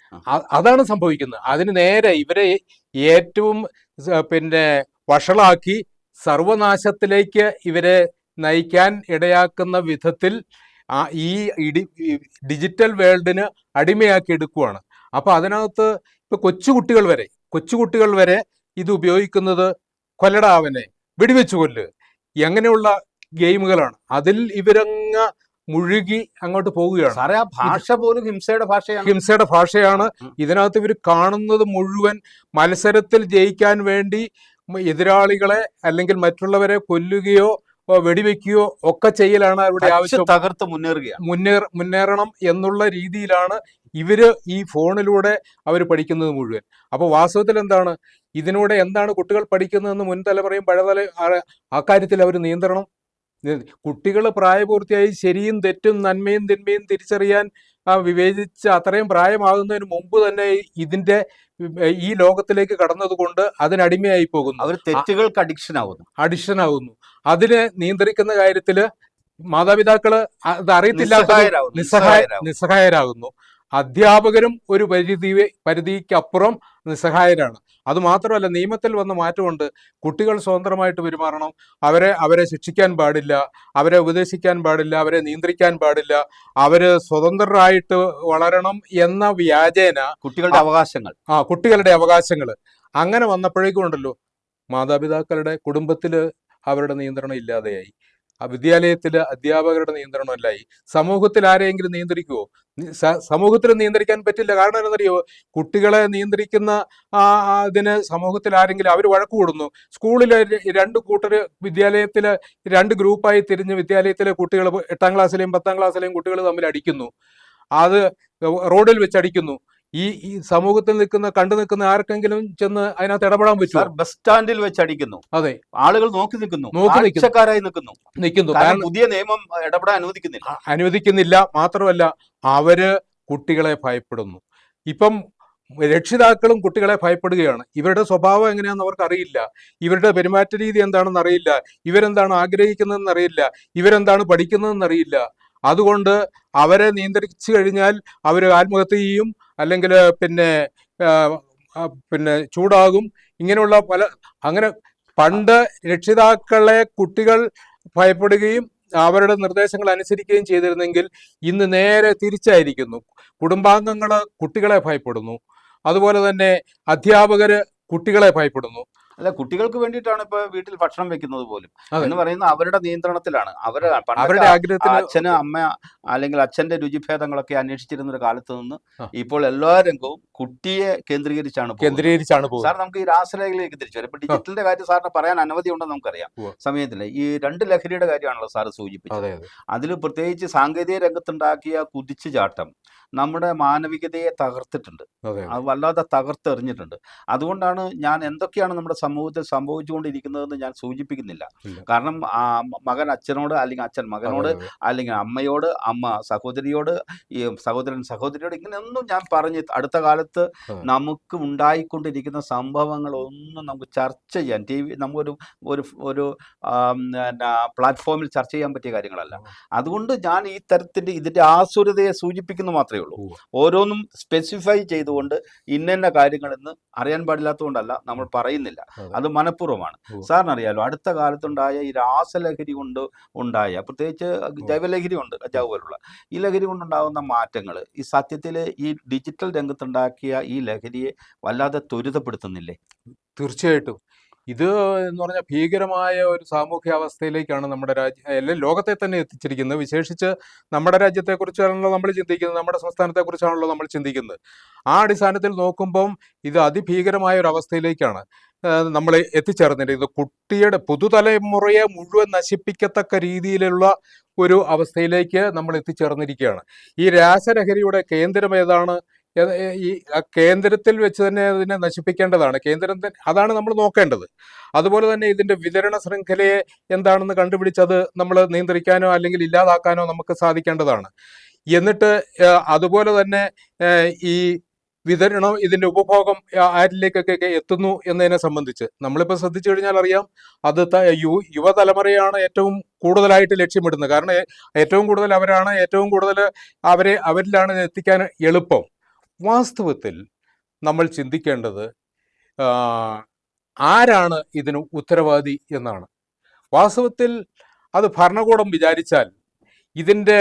അതാണ് സംഭവിക്കുന്നത്. അതിന് നേരെ ഇവരെ ഏറ്റവും വഷളാക്കി സർവനാശത്തിലേക്ക് ഇവരെ നയിക്കാൻ ഇടയാക്കുന്ന വിധത്തിൽ ഈ ഡിജിറ്റൽ വേൾഡിന് അടിമയാക്കി എടുക്കുകയാണ്. അപ്പൊ അതിനകത്ത് ഇപ്പൊ കൊച്ചുകുട്ടികൾ വരെ ഇത് ഉപയോഗിക്കുന്നത് കൊല്ലടാവനെ, വെടിവെച്ചു കൊല്ല്, അങ്ങനെയുള്ള ഗെയിമുകളാണ്. അതിൽ ഇവരങ്ങ് മുഴുകി അങ്ങോട്ട് പോവുകയാണ്. സാറേ, ആ ഭാഷ പോലും ഹിംസയുടെ ഭാഷയാണ്. ഇതിനകത്ത് ഇവർ കാണുന്നത് മുഴുവൻ മത്സരത്തിൽ ജയിക്കാൻ വേണ്ടി എതിരാളികളെ അല്ലെങ്കിൽ മറ്റുള്ളവരെ കൊല്ലുകയോ വെടിവെക്കുകയോ ഒക്കെ ചെയ്യലാണ് അവരുടെ ആവശ്യം. തകർത്ത് മുന്നേറണം എന്നുള്ള രീതിയിലാണ് ഇവര് ഈ ഫോണിലൂടെ അവർ പഠിക്കുന്നത് മുഴുവൻ. അപ്പോൾ വാസ്തവത്തിൽ എന്താണ് ഇതിലൂടെ എന്താണ് കുട്ടികൾ പഠിക്കുന്നതെന്ന് മുൻ തലമുറയും അക്കാര്യത്തിൽ അവർ നിയന്ത്രണം. കുട്ടികൾ പ്രായപൂർത്തിയായി ശരിയും തെറ്റും നന്മയും തിന്മയും തിരിച്ചറിയാൻ വിവേചിച്ച് അത്രയും പ്രായമാകുന്നതിന് മുമ്പ് തന്നെ ഈ ലോകത്തിലേക്ക് കടന്നതുകൊണ്ട് അതിനടിമയായി പോകുന്നു. അവർ തെറ്റുകൾക്ക് അഡിക്ഷൻ ആവുന്നു. അതിനെ നിയന്ത്രിക്കുന്ന കാര്യത്തില് മാതാപിതാക്കള് അത് അറിയത്തില്ലാത്ത നിസ്സഹായരാകുന്നു. അധ്യാപകരും ഒരു പരിധിക്കപ്പുറം നിസ്സഹായരാണ്. അതുമാത്രമല്ല, നിയമത്തിൽ വന്ന മാറ്റമുണ്ട്. കുട്ടികൾ സ്വതന്ത്രമായിട്ട് പെരുമാറണം. അവരെ ശിക്ഷിക്കാൻ പാടില്ല, അവരെ ഉപദേശിക്കാൻ പാടില്ല, അവരെ നിയന്ത്രിക്കാൻ പാടില്ല, അവര് സ്വതന്ത്രരായിട്ട് വളരണം എന്ന വ്യാജേന കുട്ടികളുടെ അവകാശങ്ങൾ അങ്ങനെ വന്നപ്പോഴേക്കും ഉണ്ടല്ലോ, മാതാപിതാക്കളുടെ കുടുംബത്തില് അവരുടെ നിയന്ത്രണം ഇല്ലാതെയായി, വിദ്യാലയത്തില് അധ്യാപകരുടെ നിയന്ത്രണമല്ലായി. സമൂഹത്തിൽ ആരെയെങ്കിലും നിയന്ത്രിക്കുവോ? സമൂഹത്തിൽ നിയന്ത്രിക്കാൻ പറ്റില്ല. കാരണം എന്നറിയോ, കുട്ടികളെ നിയന്ത്രിക്കുന്ന ഇതിന് സമൂഹത്തിൽ ആരെങ്കിലും അവർ വഴക്ക് കൂടുന്നു. സ്കൂളിലെ രണ്ട് കൂട്ടര് വിദ്യാലയത്തിലെ രണ്ട് ഗ്രൂപ്പായി തിരിഞ്ഞ് വിദ്യാലയത്തിലെ കുട്ടികൾ 8ാം ക്ലാസ്സിലെയും 10ാം ക്ലാസ്സിലെയും കുട്ടികൾ തമ്മിൽ അടിക്കുന്നു. അത് റോഡിൽ വെച്ച് അടിക്കുന്നു. ഈ സമൂഹത്തിൽ കണ്ടു നിൽക്കുന്ന ആർക്കെങ്കിലും ചെന്ന് അതിനകത്ത് ഇടപെടാൻ പറ്റുമോ? ബസ് സ്റ്റാൻഡിൽ വെച്ച് അടിക്കുന്നു. അതെ, ആളുകൾ നോക്കി നിൽക്കുന്നു. കാരണം പുതിയ നിയമം ഇടപെടാൻ അനുവദിക്കുന്നില്ല. മാത്രമല്ല, അവര് കുട്ടികളെ ഭയപ്പെടുന്നു. ഇപ്പം രക്ഷിതാക്കളും കുട്ടികളെ ഭയപ്പെടുകയാണ്. ഇവരുടെ സ്വഭാവം എങ്ങനെയാണെന്ന് അവർക്ക് അറിയില്ല, ഇവരുടെ പെരുമാറ്റ രീതി എന്താണെന്ന് അറിയില്ല, ഇവരെന്താണ് ആഗ്രഹിക്കുന്നതെന്ന് അറിയില്ല, ഇവരെന്താണ് പഠിക്കുന്നതെന്ന് അറിയില്ല. അതുകൊണ്ട് അവരെ നിയന്ത്രിച്ചു കഴിഞ്ഞാൽ അവർ ആത്മഹത്യ ചെയ്യും, അല്ലെങ്കിൽ ചൂടാകും. ഇങ്ങനെയുള്ള അങ്ങനെ പണ്ട് രക്ഷിതാക്കളെ കുട്ടികൾ ഭയപ്പെടുകയും അവരുടെ നിർദ്ദേശങ്ങൾ അനുസരിക്കുകയും ചെയ്തിരുന്നെങ്കിൽ ഇന്ന് നേരെ തിരിച്ചായിരിക്കുന്നു. കുടുംബാംഗങ്ങള് കുട്ടികളെ ഭയപ്പെടുന്നു, അതുപോലെ തന്നെ അധ്യാപകര് കുട്ടികളെ ഭയപ്പെടുന്നു. അല്ല, കുട്ടികൾക്ക് വേണ്ടിയിട്ടാണ് ഇപ്പൊ വീട്ടിൽ ഭക്ഷണം വെക്കുന്നത് പോലും എന്ന് പറയുന്നത് അവരുടെ നിയന്ത്രണത്തിലാണ്. അവരുടെ ആഗ്രഹത്തിന് അച്ഛന് അമ്മ അല്ലെങ്കിൽ അച്ഛന്റെ രുചിഭേദങ്ങളൊക്കെ അന്വേഷിച്ചിരുന്ന ഒരു കാലത്ത് നിന്ന് ഇപ്പോൾ എല്ലാ രംഗവും കുട്ടിയെ കേന്ദ്രീകരിച്ചാണ് പോകുന്നത്. സാർ, നമുക്ക് ഈ രാസലഹരിയിലേക്ക് തിരിച്ചു വരാം. ഇപ്പൊ ഡിജിറ്റലിന്റെ കാര്യം സാറിന് പറയാൻ അനവധി ഉണ്ടെന്ന് നമുക്കറിയാം. സമയത്തില് ഈ 2 ലഹരിയുടെ കാര്യമാണല്ലോ സാറ് സൂചിപ്പിച്ചത്. അതിൽ പ്രത്യേകിച്ച് സാങ്കേതിക രംഗത്തുണ്ടാക്കിയ കുതിച്ചുചാട്ടം നമ്മുടെ മാനവികതയെ തകർത്തിട്ടുണ്ട്. അത് വല്ലാതെ തകർത്തെറിഞ്ഞിട്ടുണ്ട്. അതുകൊണ്ടാണ് ഞാൻ എന്തൊക്കെയാണ് നമ്മുടെ സമൂഹത്തിൽ സംഭവിച്ചുകൊണ്ടിരിക്കുന്നതെന്ന് ഞാൻ സൂചിപ്പിക്കുന്നില്ല. കാരണം മകൻ അച്ഛനോട്, അല്ലെങ്കിൽ അച്ഛൻ മകനോട്, അല്ലെങ്കിൽ അമ്മയോട്, അമ്മ സഹോദരിയോട്, ഈ സഹോദരൻ സഹോദരിയോട്, ഇങ്ങനെയൊന്നും ഞാൻ പറഞ്ഞ് അടുത്ത കാലത്ത് നമുക്ക് ഉണ്ടായിക്കൊണ്ടിരിക്കുന്ന സംഭവങ്ങളൊന്നും നമുക്ക് ചർച്ച ചെയ്യാൻ നമുക്കൊരു ഒരു പ്ലാറ്റ്ഫോമിൽ ചർച്ച ചെയ്യാൻ പറ്റിയ കാര്യങ്ങളല്ല. അതുകൊണ്ട് ഞാൻ ഈ തരത്തിൻ്റെ ഇതിൻ്റെ ആസുരതയെ സൂചിപ്പിക്കുന്നു മാത്രമേ ഉള്ളൂ. ഓരോന്നും സ്പെസിഫൈ ചെയ്തുകൊണ്ട് ഇന്ന കാര്യങ്ങളെന്ന് അറിയാൻ പാടില്ലാത്തതുകൊണ്ടല്ല നമ്മൾ പറയുന്നില്ല, അത് മനഃപൂർവ്വമാണ്. സാറിനറിയാലോ, അടുത്ത കാലത്തുണ്ടായ ഈ രാസലഹരി കൊണ്ട് ഉണ്ടായ, പ്രത്യേകിച്ച് ജൈവലഹരി ഉണ്ട്, കഞ്ചാവ് പോലുള്ള ഈ ലഹരി കൊണ്ടുണ്ടാകുന്ന മാറ്റങ്ങൾ ഈ സത്യത്തിൽ ഈ ഡിജിറ്റൽ രംഗത്തുണ്ടാക്കിയ ഈ ലഹരിയെ വല്ലാതെ ത്വരിതപ്പെടുത്തുന്നില്ലേ? തീർച്ചയായിട്ടും. ഇത് എന്ന് പറഞ്ഞാൽ ഭീകരമായ ഒരു സാമൂഹ്യ അവസ്ഥയിലേക്കാണ് നമ്മുടെ അല്ലെങ്കിൽ ലോകത്തെ തന്നെ എത്തിച്ചിരിക്കുന്നത്. വിശേഷിച്ച് നമ്മുടെ രാജ്യത്തെക്കുറിച്ചാണല്ലോ നമ്മൾ ചിന്തിക്കുന്നത്, നമ്മുടെ സംസ്ഥാനത്തെക്കുറിച്ചാണല്ലോ നമ്മൾ ചിന്തിക്കുന്നത്. ആ അടിസ്ഥാനത്തിൽ നോക്കുമ്പം ഇത് അതിഭീകരമായ ഒരു അവസ്ഥയിലേക്കാണ് നമ്മൾ എത്തിച്ചേർന്നിരിക്കുന്നത്. കുട്ടിയുടെ പുതുതലമുറയെ മുഴുവൻ നശിപ്പിക്കത്തക്ക രീതിയിലുള്ള ഒരു അവസ്ഥയിലേക്ക് നമ്മൾ എത്തിച്ചേർന്നിരിക്കുകയാണ്. ഈ രാസലഹരിയുടെ കേന്ദ്രം ഏതാണ്? ഈ കേന്ദ്രത്തിൽ വെച്ച് തന്നെ അതിനെ നശിപ്പിക്കേണ്ടതാണ്. അതാണ് നമ്മൾ നോക്കേണ്ടത്. അതുപോലെ തന്നെ ഇതിന്റെ വിതരണ ശൃംഖലയെ എന്താണെന്ന് കണ്ടുപിടിച്ചത് നമ്മൾ നിയന്ത്രിക്കാനോ അല്ലെങ്കിൽ ഇല്ലാതാക്കാനോ നമുക്ക് സാധിക്കേണ്ടതാണ്. എന്നിട്ട് അതുപോലെ തന്നെ ഈ വിതരണം, ഇതിന്റെ ഉപഭോഗം ആരിലേക്കൊക്കെ എത്തുന്നു എന്നതിനെ സംബന്ധിച്ച് നമ്മളിപ്പോൾ ശ്രദ്ധിച്ചു കഴിഞ്ഞാൽ അറിയാം, അത് യുവതലമുറയാണ് ഏറ്റവും കൂടുതലായിട്ട് ലക്ഷ്യമിടുന്നത്. കാരണം ഏറ്റവും കൂടുതൽ അവരാണ്, ഏറ്റവും കൂടുതൽ അവരിലാണ് എത്തിക്കാൻ എളുപ്പം. വാസ്തവത്തിൽ നമ്മൾ ചിന്തിക്കേണ്ടത് ആരാണ് ഇതിന് ഉത്തരവാദി എന്നാണ്. വാസ്തവത്തിൽ അത് ഭരണകൂടം വിചാരിച്ചാൽ ഇതിൻ്റെ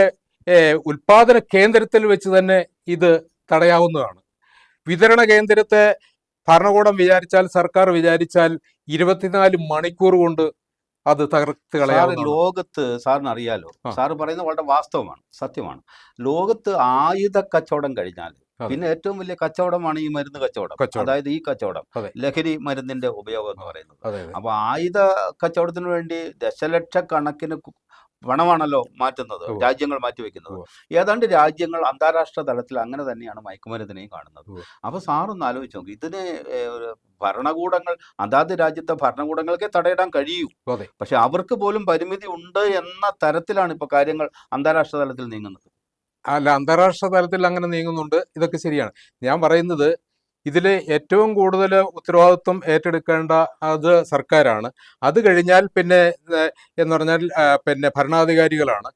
ഉൽപാദന കേന്ദ്രത്തിൽ വെച്ച് തന്നെ ഇത് തടയാവുന്നതാണ്. വിതരണ കേന്ദ്രത്തെ ഭരണകൂടം വിചാരിച്ചാൽ, സർക്കാർ വിചാരിച്ചാൽ 24 മണിക്കൂർ കൊണ്ട് അത് തകർത്ത് കളയാം. ലോകത്ത് സാറിന് അറിയാലോ, സാറ് പറയുന്നത് വളരെ വാസ്തവമാണ്, സത്യമാണ്. ലോകത്ത് ആയുധ കച്ചവടം കഴിഞ്ഞാൽ പിന്നെ ഏറ്റവും വലിയ കച്ചവടമാണ് ഈ മരുന്ന് കച്ചവടം. അതായത് ഈ കച്ചവടം, ലഹരി മരുന്നിന്റെ ഉപയോഗം എന്ന് പറയുന്നത്. അപ്പൊ ആയുധ കച്ചവടത്തിന് വേണ്ടി ദശലക്ഷക്കണക്കിന് പണമാണല്ലോ മാറ്റുന്നത്, രാജ്യങ്ങൾ മാറ്റിവെക്കുന്നത്. ഏതാണ്ട് രാജ്യങ്ങൾ അന്താരാഷ്ട്ര തലത്തിൽ അങ്ങനെ തന്നെയാണ് മയക്കുമരുന്നിനെയും കാണുന്നത്. അപ്പൊ സാറൊന്ന് ആലോചിച്ച് നോക്കും, ഇതിനെ ഭരണകൂടങ്ങൾ, അതാത് രാജ്യത്തെ ഭരണകൂടങ്ങൾക്കേ തടയിടാൻ കഴിയൂ. പക്ഷെ അവർക്ക് പോലും പരിമിതി ഉണ്ട് എന്ന തരത്തിലാണ് ഇപ്പൊ കാര്യങ്ങൾ അന്താരാഷ്ട്ര തലത്തിൽ നീങ്ങുന്നത്. അല്ല, അന്താരാഷ്ട്ര തലത്തിൽ അങ്ങനെ നീങ്ങുന്നുണ്ട്, ഇതൊക്കെ ശരിയാണ്. ഞാൻ പറയുന്നത് ഇതിൽ ഏറ്റവും കൂടുതൽ ഉത്തരവാദിത്വം ഏറ്റെടുക്കേണ്ട അത് സർക്കാരാണ്. അത് കഴിഞ്ഞാൽ പിന്നെ എന്ന് പറഞ്ഞാൽ പിന്നെ ഭരണാധികാരികളാണ്.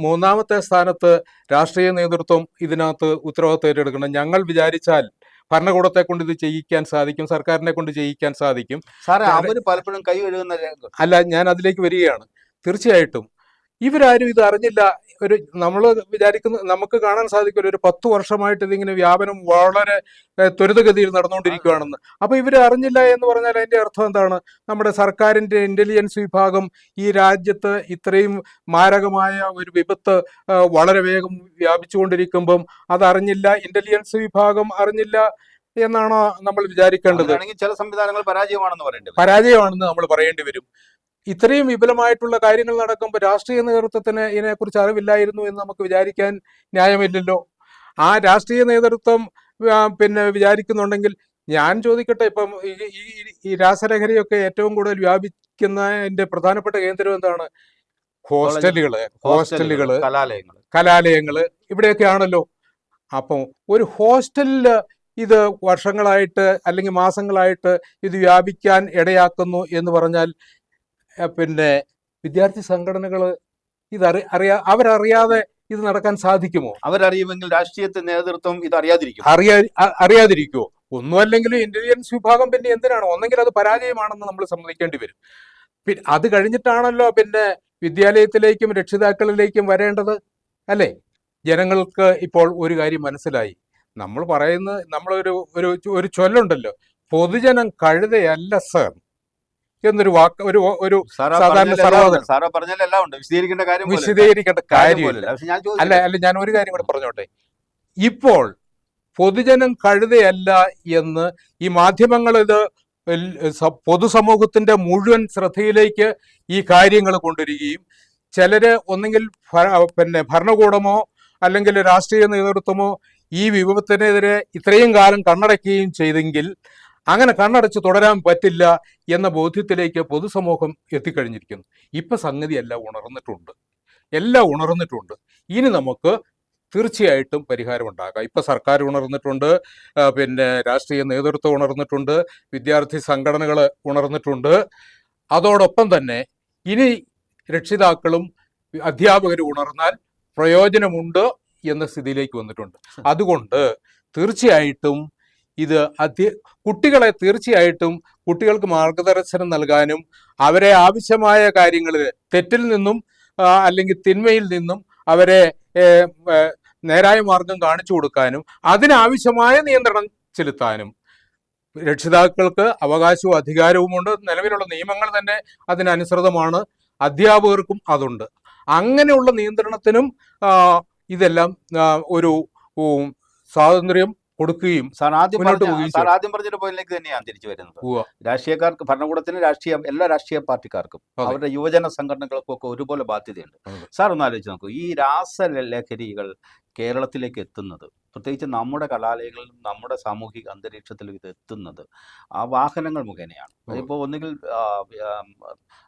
മൂന്നാമത്തെ സ്ഥാനത്ത് രാഷ്ട്രീയ നേതൃത്വം ഇതിനകത്ത് ഉത്തരവാദിത്വം ഏറ്റെടുക്കണം. ഞങ്ങൾ വിചാരിച്ചാൽ ഭരണകൂടത്തെ കൊണ്ട് ഇത് ചെയ്യിക്കാൻ സാധിക്കും, സർക്കാരിനെ കൊണ്ട് ചെയ്യിക്കാൻ സാധിക്കും. പലപ്പോഴും കൈ കഴുകുന്ന അല്ല, ഞാൻ അതിലേക്ക് വരികയാണ്. തീർച്ചയായിട്ടും ഇവരാരും ഇത് അറിഞ്ഞില്ല. നമ്മൾ വിചാരിക്കുന്ന, നമുക്ക് കാണാൻ സാധിക്കില്ല, ഒരു 10 വർഷമായിട്ട് ഇതിങ്ങനെ വ്യാപനം വളരെ ത്വരിതഗതിയിൽ നടന്നുകൊണ്ടിരിക്കുകയാണെന്ന്. അപ്പൊ ഇവർ അറിഞ്ഞില്ല എന്ന് പറഞ്ഞാൽ അതിന്റെ അർത്ഥം എന്താണ്? നമ്മുടെ സർക്കാരിന്റെ ഇന്റലിജൻസ് വിഭാഗം ഈ രാജ്യത്ത് ഇത്രയും മാരകമായ ഒരു വിപത്ത് വളരെ വേഗം വ്യാപിച്ചുകൊണ്ടിരിക്കുമ്പം അതറിഞ്ഞില്ല, ഇന്റലിജൻസ് വിഭാഗം അറിഞ്ഞില്ല എന്നാണോ നമ്മൾ വിചാരിക്കേണ്ടത്? ചില സംവിധാനങ്ങൾ പരാജയമാണെന്ന് നമ്മൾ പറയേണ്ടി വരും. ഇത്രയും വിപുലമായിട്ടുള്ള കാര്യങ്ങൾ നടക്കുമ്പോൾ രാഷ്ട്രീയ നേതൃത്വത്തിന് ഇതിനെക്കുറിച്ച് അറിവില്ലായിരുന്നു എന്ന് നമുക്ക് വിചാരിക്കാൻ ന്യായമില്ലല്ലോ. ആ രാഷ്ട്രീയ നേതൃത്വം പിന്നെ വിചാരിക്കുന്നുണ്ടെങ്കിൽ, ഞാൻ ചോദിക്കട്ടെ, ഇപ്പം ഈ രാസലഹരിയൊക്കെ ഏറ്റവും കൂടുതൽ വ്യാപിക്കുന്നതിന്റെ പ്രധാനപ്പെട്ട കേന്ദ്രം എന്താണ്? ഹോസ്റ്റലുകള്, കലാലയങ്ങള്, ഇവിടെയൊക്കെയാണല്ലോ. അപ്പം ഒരു ഹോസ്റ്റലില് ഇത് വർഷങ്ങളായിട്ട് അല്ലെങ്കിൽ മാസങ്ങളായിട്ട് ഇത് വ്യാപിക്കാൻ ഇടയാക്കുന്നു എന്ന് പറഞ്ഞാൽ പിന്നെ വിദ്യാർത്ഥി സംഘടനകൾ അവരറിയാതെ ഇത് നടക്കാൻ സാധിക്കുമോ? അവരറിയുമെങ്കിൽ രാഷ്ട്രീയത്തെ നേതൃത്വം ഇത് അറിയാതിരിക്കുമോ? ഒന്നുമല്ലെങ്കിലും ഇന്റലിജൻസ് വിഭാഗം പിന്നെ എന്തിനാണ്? ഒന്നെങ്കിൽ അത് പരാജയമാണെന്ന് നമ്മൾ സമ്മതിക്കേണ്ടി വരും. പിന്നെ അത് കഴിഞ്ഞിട്ടാണല്ലോ പിന്നെ വിദ്യാലയത്തിലേക്കും രക്ഷിതാക്കളിലേക്കും വരേണ്ടത്, അല്ലേ? ജനങ്ങൾക്ക് ഇപ്പോൾ ഒരു കാര്യം മനസ്സിലായി. നമ്മൾ പറയുന്നത്, നമ്മളൊരു ചൊല്ലുണ്ടല്ലോ, പൊതുജനം കഴുതയല്ല സർ എന്നൊരു വാക്ക്, ഒരു സാധാരണ വിശദീകരിക്കേണ്ട കാര്യമില്ല. അല്ല, ഞാൻ ഒരു കാര്യം കൂടെ പറഞ്ഞോട്ടെ. ഇപ്പോൾ പൊതുജനം കഴുതയല്ല എന്ന് ഈ മാധ്യമങ്ങൾ ഇത് പൊതുസമൂഹത്തിന്റെ മുഴുവൻ ശ്രദ്ധയിലേക്ക് ഈ കാര്യങ്ങൾ കൊണ്ടുവരികയും, ചിലര് ഒന്നെങ്കിൽ പിന്നെ ഭരണകൂടമോ അല്ലെങ്കിൽ രാഷ്ട്രീയ നേതൃത്വമോ ഈ വിഭവത്തിനെതിരെ ഇത്രയും കാലം കണ്ണടയ്ക്കുകയും ചെയ്തെങ്കിൽ അങ്ങനെ കണ്ണടച്ച് തുടരാൻ പറ്റില്ല എന്ന ബോധ്യത്തിലേക്ക് പൊതുസമൂഹം എത്തിക്കഴിഞ്ഞിരിക്കുന്നു. ഇപ്പം സംഗതി എല്ലാം ഉണർന്നിട്ടുണ്ട്. ഇനി നമുക്ക് തീർച്ചയായിട്ടും പരിഹാരമുണ്ടാകാം. ഇപ്പം സർക്കാർ ഉണർന്നിട്ടുണ്ട്, പിന്നെ രാഷ്ട്രീയ നേതൃത്വം ഉണർന്നിട്ടുണ്ട്, വിദ്യാർത്ഥി സംഘടനകൾ ഉണർന്നിട്ടുണ്ട്. അതോടൊപ്പം തന്നെ ഇനി രക്ഷിതാക്കളും അധ്യാപകരും ഉണർന്നാൽ പ്രയോജനമുണ്ട് എന്ന സ്ഥിതിയിലേക്ക് വന്നിട്ടുണ്ട്. അതുകൊണ്ട് തീർച്ചയായിട്ടും ഇത് കുട്ടികളെ തീർച്ചയായിട്ടും കുട്ടികൾക്ക് മാർഗദർശനം നൽകാനും അവരെ ആവശ്യമായ കാര്യങ്ങളിൽ തെറ്റിൽ നിന്നും അല്ലെങ്കിൽ തിന്മയിൽ നിന്നും അവരെ നേരായ മാർഗം കാണിച്ചു കൊടുക്കാനും അതിനാവശ്യമായ നിയന്ത്രണം ചെലുത്താനും രക്ഷിതാക്കൾക്ക് അവകാശവും അധികാരവുമുണ്ട്. നിലവിലുള്ള നിയമങ്ങൾ തന്നെ അതിനനുസൃതമാണ്. അധ്യാപകർക്കും അതുണ്ട്. അങ്ങനെയുള്ള നിയന്ത്രണത്തിനും ഇതെല്ലാം ഒരു സ്വാതന്ത്ര്യം കൊടുക്കുകയും സാർ ആദ്യം പറഞ്ഞൊരു പോയിന്റിലേക്ക് തന്നെയാണ് തിരിച്ചു വരുന്നത്. രാഷ്ട്രീയക്കാർക്ക്, ഭരണകൂടത്തിന്, എല്ലാ രാഷ്ട്രീയ പാർട്ടിക്കാർക്കും അവരുടെ യുവജന സംഘടനകൾക്കും ഒക്കെ ഒരുപോലെ ബാധ്യതയുണ്ട്. സാർ ഒന്ന് ആലോചിച്ച് നോക്കൂ, ഈ രാസലഹരികൾ കേരളത്തിലേക്ക് എത്തുന്നത്, പ്രത്യേകിച്ച് നമ്മുടെ കലാലയങ്ങളിലും നമ്മുടെ സാമൂഹിക അന്തരീക്ഷത്തിലും ഇത് എത്തുന്നത് ആ വാഹനങ്ങൾ മുഖേനയാണ്. അതിപ്പോൾ ഒന്നുകിൽ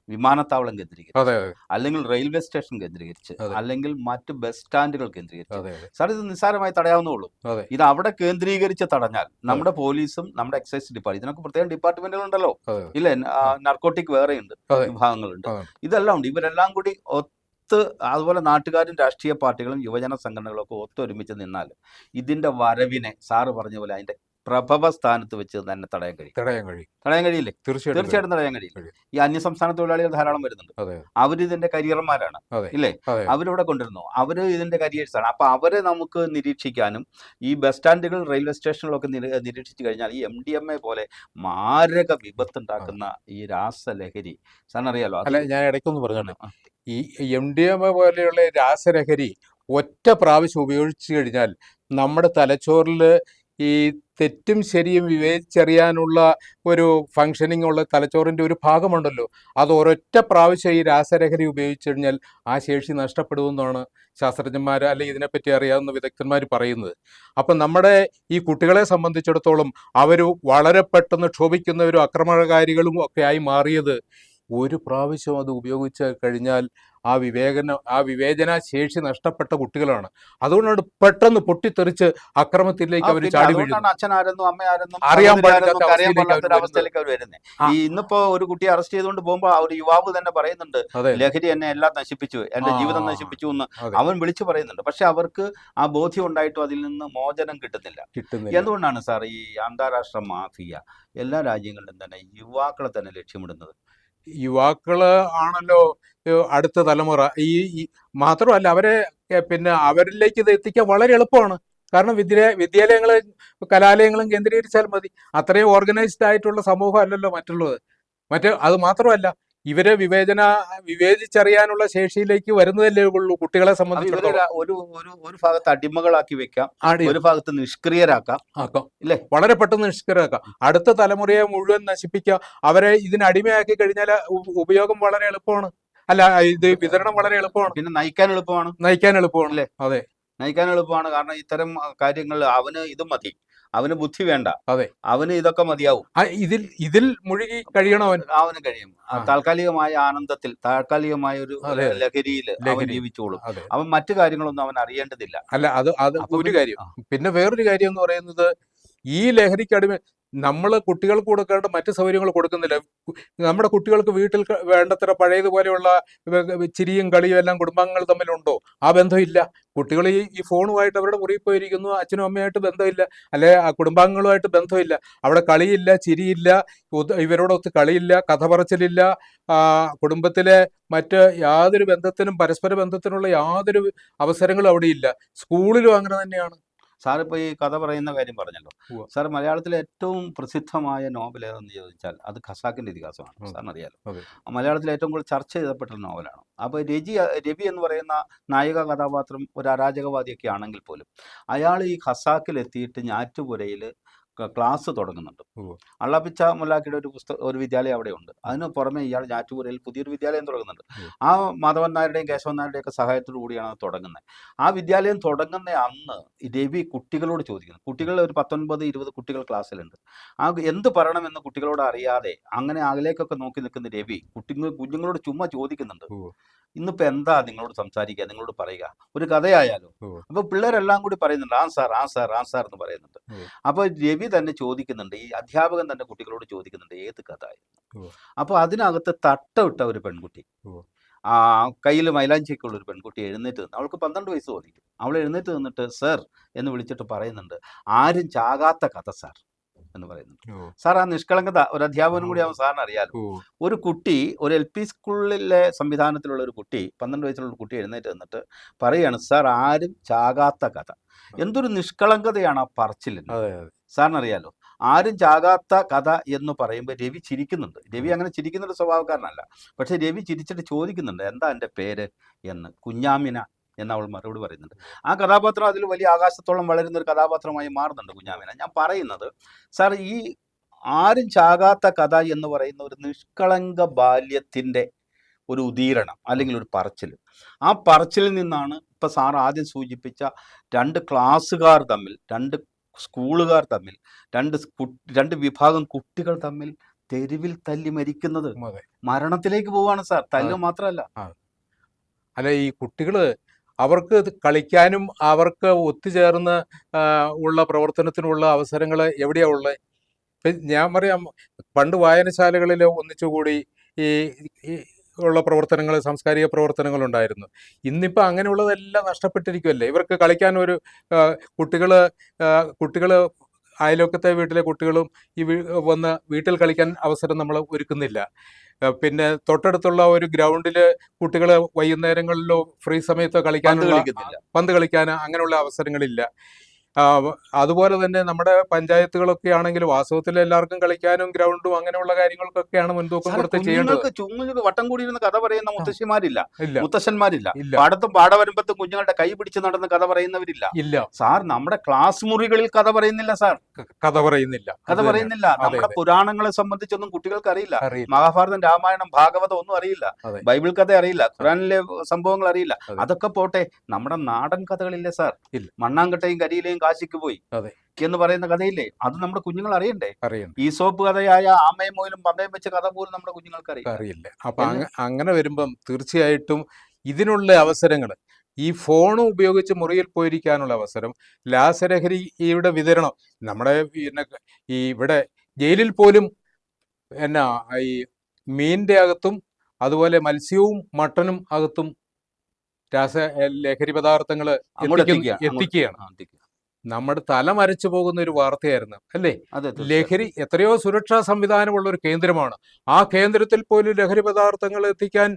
വിമാനത്താവളം കേന്ദ്രീകരിച്ച്, അല്ലെങ്കിൽ റെയിൽവേ സ്റ്റേഷൻ കേന്ദ്രീകരിച്ച്, അല്ലെങ്കിൽ മറ്റ് ബസ് സ്റ്റാൻഡുകൾ കേന്ദ്രീകരിച്ച്. സാർ ഇത് നിസ്സാരമായി തടയാവുന്നുള്ളൂ. ഇത് അവിടെ കേന്ദ്രീകരിച്ച് തടഞ്ഞാൽ നമ്മുടെ പോലീസും നമ്മുടെ എക്സൈസ് ഡിപ്പാർട്ട്മെന്റ്, ഇതിനൊക്കെ പ്രത്യേകം ഡിപ്പാർട്ട്മെന്റുകൾ ഉണ്ടല്ലോ, ഇല്ലേ? നർക്കോട്ടിക് വേറെയുണ്ട്, വിഭാഗങ്ങളുണ്ട്, ഇതെല്ലാം ഉണ്ട്. ഇവരെല്ലാം കൂടി അതുപോലെ നാട്ടുകാരും രാഷ്ട്രീയ പാർട്ടികളും യുവജന സംഘടനകളും ഒക്കെ ഒത്തൊരുമിച്ച് നിന്നാൽ ഇതിന്റെ വരവിനെ സാറ് പറഞ്ഞ പോലെ അതിന്റെ പ്രഭവ സ്ഥാനത്ത് വെച്ച് തന്നെ തടയാൻ കഴിയില്ലേ? തീർച്ചയായിട്ടും തടയാൻ കഴിയില്ല. ഈ അന്യസംസ്ഥാന തൊഴിലാളികൾ ധാരാളം വരുന്നുണ്ട്. അവരിതിന്റെ കരിയർമാരാണ്, ഇല്ലേ? അവരിവിടെ കൊണ്ടുവരുന്നു, അവര് ഇതിന്റെ കരിയേഴ്സാണ്. അപ്പൊ അവരെ നമുക്ക് നിരീക്ഷിക്കാനും ഈ ബസ് സ്റ്റാൻഡുകൾ, റെയിൽവേ സ്റ്റേഷനുകളൊക്കെ നിരീക്ഷിച്ചു കഴിഞ്ഞാൽ ഈ MDMA പോലെ മാരക വിപത്തുണ്ടാക്കുന്ന ഈ രാസലഹരി സാറിനറിയാലോ. അല്ല, ഞാൻ ഇടയ്ക്കൊന്ന് പറഞ്ഞോട്ടെ, ഈ MDMA പോലെയുള്ള രാസലഹരി ഒറ്റ പ്രാവശ്യം ഉപയോഗിച്ചു കഴിഞ്ഞാൽ നമ്മുടെ തലച്ചോറിൽ ഈ തെറ്റും ശരിയും വിവേചിച്ചറിയാനുള്ള ഒരു ഫങ്ഷനിങ് ഉള്ള തലച്ചോറിൻ്റെ ഒരു ഭാഗമുണ്ടല്ലോ, അത് ഒരൊറ്റ പ്രാവശ്യം ഈ രാസലഹരി ഉപയോഗിച്ചു കഴിഞ്ഞാൽ ആ ശേഷി നഷ്ടപ്പെടുമെന്നാണ് ശാസ്ത്രജ്ഞന്മാർ അല്ലെങ്കിൽ ഇതിനെപ്പറ്റി അറിയാവുന്ന വിദഗ്ധന്മാർ പറയുന്നത്. അപ്പം നമ്മുടെ ഈ കുട്ടികളെ സംബന്ധിച്ചിടത്തോളം അവർ വളരെ പെട്ടെന്ന് ക്ഷോഭിക്കുന്നവരും അക്രമകാരികളും ഒക്കെ ആയി മാറിയത് ഒരു പ്രാവശ്യം അത് ഉപയോഗിച്ച് കഴിഞ്ഞാൽ ആ വിവേചന ശേഷി നഷ്ടപ്പെട്ട കുട്ടികളാണ്. അതുകൊണ്ടാണ് പെട്ടെന്ന് പൊട്ടിത്തെറിച്ച് അക്രമത്തിലേക്ക് അവർ ചാടി വീഴുന്നത്. അച്ഛനാരെന്നും അമ്മയാരെന്നും അറിയാൻ പാടില്ലാത്ത അവസ്ഥയിലേക്ക് അവർ വരുന്നത്. ഈ ഇന്നിപ്പോ ഒരു കുട്ടിയെ അറസ്റ്റ് ചെയ്തുകൊണ്ട് പോകുമ്പോൾ ആ ഒരു യുവാവ് തന്നെ പറയുന്നുണ്ട്, ലഹരി എന്നെ എല്ലാം നശിപ്പിച്ചു, എന്റെ ജീവിതം നശിപ്പിച്ചു എന്ന് അവൻ വിളിച്ചു പറയുന്നുണ്ട്. പക്ഷെ അവർക്ക് ആ ബോധ്യം ഉണ്ടായിട്ടും അതിൽ നിന്ന് മോചനം കിട്ടുന്നില്ല. എന്തുകൊണ്ടാണ് സാർ ഈ അന്താരാഷ്ട്ര മാഫിയ എല്ലാ രാജ്യങ്ങളിലും തന്നെ യുവാക്കളെ തന്നെ ലക്ഷ്യമിടുന്നത്? യുവാക്കള് ആണല്ലോ അടുത്ത തലമുറ. ഈ മാത്രമല്ല, അവരെ പിന്നെ അവരിലേക്ക് ഇത് എത്തിക്കാൻ വളരെ എളുപ്പമാണ്. കാരണം വിദ്യാലയങ്ങളും കലാലയങ്ങളും കേന്ദ്രീകരിച്ചാൽ മതി. അത്രയും ഓർഗനൈസ്ഡ് ആയിട്ടുള്ള സമൂഹം അല്ലല്ലോ മറ്റുള്ളത്. അത് മാത്രമല്ല, ഇവരെ വിവേചിച്ചറിയാനുള്ള ശേഷിയിലേക്ക് വരുന്നതല്ലേ ഉള്ളൂ കുട്ടികളെ സംബന്ധിച്ചിടത്തോളം. ഒരു ഭാഗത്ത് അടിമകളാക്കി വെക്കാം, ഒരു ഭാഗത്ത് നിഷ്ക്രിയരാക്കാം, ഇല്ലേ? വളരെ പെട്ടെന്ന് നിഷ്ക്രിയരാക്കാം. അടുത്ത തലമുറയെ മുഴുവൻ നശിപ്പിക്കുക. അവരെ ഇതിനടിമയാക്കി കഴിഞ്ഞാൽ ഉപയോഗം വളരെ എളുപ്പമാണ്. അല്ല, ഇത് വിതരണം വളരെ എളുപ്പമാണ്. പിന്നെ നയിക്കാൻ എളുപ്പമാണ് അല്ലേ? അതെ, നയിക്കാൻ എളുപ്പമാണ്. കാരണം ഇത്തരം കാര്യങ്ങൾ അവന് ഇത് മതി, അവന് ബുദ്ധി വേണ്ട, അതെ, അവന് ഇതൊക്കെ മതിയാവും. ഇതിൽ മുഴുകി കഴിയണം അവന് കഴിയും. താൽക്കാലികമായ ആനന്ദത്തിൽ, താൽക്കാലികമായ ഒരു ലഹരിയിൽ അവൻ ജീവിച്ചോളും. അവൻ മറ്റു കാര്യങ്ങളൊന്നും അവൻ അറിയേണ്ടതില്ല. അല്ല, അത് ഒരു കാര്യം. പിന്നെ വേറൊരു കാര്യം എന്ന് പറയുന്നത്, ഈ ലഹരിക്ക് അടിമ നമ്മൾ കുട്ടികൾക്ക് കൊടുക്കേണ്ട മറ്റ് സൗകര്യങ്ങൾ കൊടുക്കുന്നില്ല. നമ്മുടെ കുട്ടികൾക്ക് വീട്ടിൽ വേണ്ടത്ര പഴയതുപോലെയുള്ള ചിരിയും കളിയും എല്ലാം കുടുംബാംഗങ്ങൾ തമ്മിലുണ്ടോ? ആ ബന്ധമില്ല. കുട്ടികൾ ഈ ഫോണുമായിട്ട് അവരുടെ മുറിയിൽ പോയിരിക്കുന്നു, അച്ഛനും അമ്മയായിട്ട് ബന്ധമില്ല, അല്ലെ ആ കുടുംബാംഗങ്ങളുമായിട്ട് ബന്ധമില്ല. അവിടെ കളിയില്ല, ചിരിയില്ല, ഇവരോടൊത്ത് കളിയില്ല, കഥ പറച്ചിലില്ല, കുടുംബത്തിലെ മറ്റ് യാതൊരു ബന്ധത്തിനും, പരസ്പര ബന്ധത്തിനുള്ള യാതൊരു അവസരങ്ങളും അവിടെ ഇല്ല. സ്കൂളിലും അങ്ങനെ തന്നെയാണ്. സാർ ഇപ്പോൾ ഈ കഥ പറയുന്ന കാര്യം പറഞ്ഞല്ലോ. സാർ, മലയാളത്തിലെ ഏറ്റവും പ്രസിദ്ധമായ നോവൽ ഏതെന്ന് ചോദിച്ചാൽ അത് ഖസാക്കിന്റെ ഇതിഹാസമാണ്. സാറിനറിയാലോ, മലയാളത്തിലെ ഏറ്റവും കൂടുതൽ ചർച്ച ചെയ്യപ്പെട്ട നോവലാണ്. അപ്പോൾ രവി എന്ന് പറയുന്ന നായിക കഥാപാത്രം ഒരു അരാജകവാദിയൊക്കെ ആണെങ്കിൽ പോലും അയാൾ ഈ ഖസാക്കിൽ എത്തിയിട്ട് ഞാറ്റുപുരയിൽ ക്ലാസ് തുടങ്ങുന്നുണ്ട്. അള്ളാപ്പിച്ച മുല്ലാക്കിയുടെ ഒരു വിദ്യാലയം അവിടെ ഉണ്ട്. അതിന് പുറമെ ഇയാൾ ഞാറ്റുപുരയിൽ പുതിയൊരു വിദ്യാലയം തുടങ്ങുന്നുണ്ട്. ആ മാധവൻ നായരുടെയും കേശവൻ നായരുടെയും ഒക്കെ സഹായത്തോടു കൂടിയാണ് അത് തുടങ്ങുന്നത്. ആ വിദ്യാലയം തുടങ്ങുന്ന അന്ന് രവി കുട്ടികളോട് ചോദിക്കുന്നു. കുട്ടികൾ ഒരു 19-20 കുട്ടികൾ ക്ലാസ്സിലുണ്ട്. ആ എന്ത് പറയണമെന്ന് കുട്ടികളോട് അറിയാതെ അങ്ങനെ അകലേക്കൊക്കെ നോക്കി നിൽക്കുന്ന രവി കുഞ്ഞുങ്ങളോട് ചുമ്മാ ചോദിക്കുന്നുണ്ട്, ഇന്നിപ്പോ എന്താ നിങ്ങളോട് സംസാരിക്കുക, നിങ്ങളോട് പറയുക, ഒരു കഥയായാലോ? അപ്പൊ പിള്ളേരെല്ലാം കൂടി പറയുന്നുണ്ട്, ആ സാർ എന്ന് പറയുന്നുണ്ട്. അപ്പൊ രവി തന്നെ ചോദിക്കുന്നുണ്ട്, ഈ അധ്യാപകൻ തന്നെ കുട്ടികളോട് ചോദിക്കുന്നുണ്ട്, ഏത് കഥ ആയിരുന്നു? അപ്പൊ അതിനകത്ത് തട്ടമിട്ട ഒരു പെൺകുട്ടി, കയ്യിൽ മൈലാഞ്ചിക്കുള്ള ഒരു പെൺകുട്ടി എഴുന്നേറ്റ് നിന്ന്, അവൾക്ക് 12 വയസ്സ് മതി. അവൾ എഴുന്നേറ്റ് നിന്നിട്ട് സർ എന്ന് വിളിച്ചിട്ട് പറയുന്നുണ്ട്, ആരും ചാകാത്ത കഥ സാർ എന്ന് പറയുന്നുണ്ട്. സാർ, ആ നിഷ്കളങ്കത ഒരു അധ്യാപകനും കൂടി ആവും സാറിന് അറിയാലോ. ഒരു കുട്ടി, ഒരു LP സ്കൂളിലെ സംവിധാനത്തിലുള്ള ഒരു കുട്ടി, 12 വയസ്സുള്ള ഒരു കുട്ടി എഴുന്നേറ്റ് നിന്നിട്ട് പറയുകയാണ്, സാർ ആരും ചാകാത്ത കഥ. എന്തൊരു നിഷ്കളങ്കതയാണ് ആ പറച്ചിലിന്, സാറിനറിയാലോ. ആരും ചാകാത്ത കഥ എന്ന് പറയുമ്പോൾ രവി ചിരിക്കുന്നുണ്ട്. രവി അങ്ങനെ ചിരിക്കുന്നൊരു സ്വഭാവക്കാരനല്ല. പക്ഷെ രവി ചിരിച്ചിട്ട് ചോദിക്കുന്നുണ്ട്, എന്താ എൻ്റെ പേര് എന്ന്. കുഞ്ഞാമിന എന്ന് അവൾ മറുപടി പറയുന്നുണ്ട്. ആ കഥാപാത്രം അതിൽ വലിയ ആകാശത്തോളം വളരുന്ന ഒരു കഥാപാത്രമായി മാറുന്നുണ്ട് കുഞ്ഞാമിന. ഞാൻ പറയുന്നത് സാർ, ഈ ആരും ചാകാത്ത കഥ എന്ന് പറയുന്ന ഒരു നിഷ്കളങ്ക ബാല്യത്തിൻ്റെ ഒരു ഉദീരണം അല്ലെങ്കിൽ ഒരു പറച്ചിൽ. ആ പറച്ചിലിൽ നിന്നാണ് ഇപ്പം സാർ ആദ്യം സൂചിപ്പിച്ച 2 ക്ലാസ്സുകാർ തമ്മിൽ, 2 സ്കൂളുകാർ തമ്മിൽ, 2 വിഭാഗം കുട്ടികൾ തമ്മിൽ തെരുവിൽ തല്ലി മരിക്കുന്നത്. മരണത്തിലേക്ക് പോവാണ് സാർ. തല്ല് മാത്രമല്ല. അല്ല, ഈ കുട്ടികള് അവർക്ക് കളിക്കാനും അവർക്ക് ഒത്തുചേർന്ന് ഉള്ള പ്രവർത്തനത്തിനുള്ള അവസരങ്ങൾ എവിടെയാ ഉള്ളത്? ഇപ്പം ഞാൻ പറയാം, പണ്ട് വായനശാലകളിൽ ഒന്നിച്ചുകൂടി ഈ ഉള്ള പ്രവർത്തനങ്ങൾ, സാംസ്കാരിക പ്രവർത്തനങ്ങളുണ്ടായിരുന്നു. ഇന്നിപ്പോൾ അങ്ങനെയുള്ളതെല്ലാം നഷ്ടപ്പെട്ടിരിക്കുമല്ലേ. ഇവർക്ക് കളിക്കാൻ ഒരു കുട്ടികൾ അയൽവക്കത്തെ വീട്ടിലെ കുട്ടികളും വന്ന് വീട്ടിൽ കളിക്കാൻ അവസരം നമ്മൾ ഒരുക്കുന്നില്ല. പിന്നെ തൊട്ടടുത്തുള്ള ഒരു ഗ്രൗണ്ടിൽ കുട്ടികൾ വൈകുന്നേരങ്ങളിലോ ഫ്രീ സമയത്തോ പന്ത് കളിക്കാൻ അങ്ങനെയുള്ള അവസരങ്ങളില്ല. അതുപോലെ തന്നെ നമ്മുടെ പഞ്ചായത്തുകളൊക്കെ ആണെങ്കിൽ വാസ്തവത്തിൽ എല്ലാവർക്കും കളിക്കാനും ഗ്രൗണ്ടും അങ്ങനെയുള്ള കാര്യങ്ങൾക്കൊക്കെയാണ് മുൻതൂക്കം കൊടുത്ത് ചെയ്യേണ്ടത്. കുഞ്ഞുങ്ങൾക്ക് വട്ടം കൂടിയിരുന്ന കഥ പറയുന്ന മുത്തശ്ശന്മാരില്ല. പാടത്തും പാടവരമ്പത്തും കുഞ്ഞുങ്ങളുടെ കൈ പിടിച്ച് നടന്ന് കഥ പറയുന്നവരില്ല. സാർ, നമ്മുടെ ക്ലാസ് മുറികളിൽ കഥ പറയുന്നില്ല. കഥ പറയുന്നില്ല. നമ്മുടെ പുരാണങ്ങളെ സംബന്ധിച്ചൊന്നും കുട്ടികൾക്ക് അറിയില്ല. മഹാഭാരതം, രാമായണം, ഭാഗവതം ഒന്നും അറിയില്ല. ബൈബിൾ കഥ അറിയില്ല. ഖുറാനിലെ സംഭവങ്ങൾ അറിയില്ല. അതൊക്കെ പോട്ടെ, നമ്മുടെ നാടൻ കഥകളില്ലേ സാർ? മണ്ണാങ്കട്ടയും കരിയിലെയും കാശിക്ക് പോയി എന്ന് പറയുന്ന കഥയില്ലേ? അത് നമ്മുടെ കുഞ്ഞുങ്ങൾ അറിയണ്ടേ? ഈ സോപ്പ് കഥയായ ആമയും മോയിലും പന്തയം വെച്ച കഥ പോലും നമ്മുടെ കുഞ്ഞുങ്ങൾക്ക് അറിയില്ല. അപ്പൊ അങ്ങനെ വരുമ്പം തീർച്ചയായിട്ടും ഇതിനുള്ള അവസരങ്ങൾ, ഈ ഫോൺ ഉപയോഗിച്ച് മുറിയിൽ പോയിരിക്കാനുള്ള അവസരം, ലാസലഹരിയുടെ വിതരണം, നമ്മുടെ ഈ ഇവിടെ ജയിലിൽ പോലും ഈ മീനിന്റെ അകത്തും അതുപോലെ മത്സ്യവും മട്ടനും അകത്തും ലഹരി പദാർത്ഥങ്ങൾ എത്തിക്കുകയാണ്. നമ്മുടെ തല മരച്ചു പോകുന്ന ഒരു വാർത്തയായിരുന്നു അല്ലേ? ലഹരി എത്രയോ സുരക്ഷാ സംവിധാനമുള്ള ഒരു കേന്ദ്രമാണ്. ആ കേന്ദ്രത്തിൽ പോലും ലഹരി പദാർത്ഥങ്ങൾ എത്തിക്കാൻ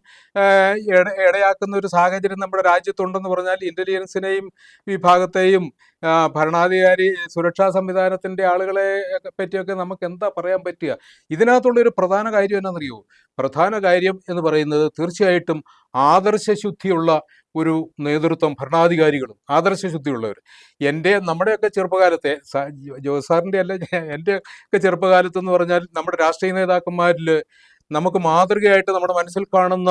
ഇടയാക്കുന്ന ഒരു സാഹചര്യം നമ്മുടെ രാജ്യത്തുണ്ടെന്ന് പറഞ്ഞാൽ ഇന്റലിജൻസിനെയും വിഭാഗത്തെയും ഭരണാധികാരി സുരക്ഷാ സംവിധാനത്തിന്റെ ആളുകളെ പറ്റിയൊക്കെ നമുക്ക് എന്താ പറയാൻ പറ്റുക? ഇതിനകത്തുള്ളൊരു പ്രധാന കാര്യം എന്നാണെന്നറിയോ? പ്രധാന കാര്യം എന്ന് പറയുന്നത് തീർച്ചയായിട്ടും ആദർശശുദ്ധിയുള്ള ഒരു നേതൃത്വം, ഭരണാധികാരികളും ആദർശശുദ്ധിയുള്ളവർ. നമ്മുടെയൊക്കെ ചെറുപ്പകാലത്തെ, ജോസ് സാറിൻ്റെ അല്ല, എൻ്റെ ഒക്കെ ചെറുപ്പകാലത്തെന്ന് പറഞ്ഞാൽ നമ്മുടെ രാഷ്ട്രീയ നേതാക്കന്മാരിൽ നമുക്ക് മാതൃകയായിട്ട് നമ്മുടെ മനസ്സിൽ കാണുന്ന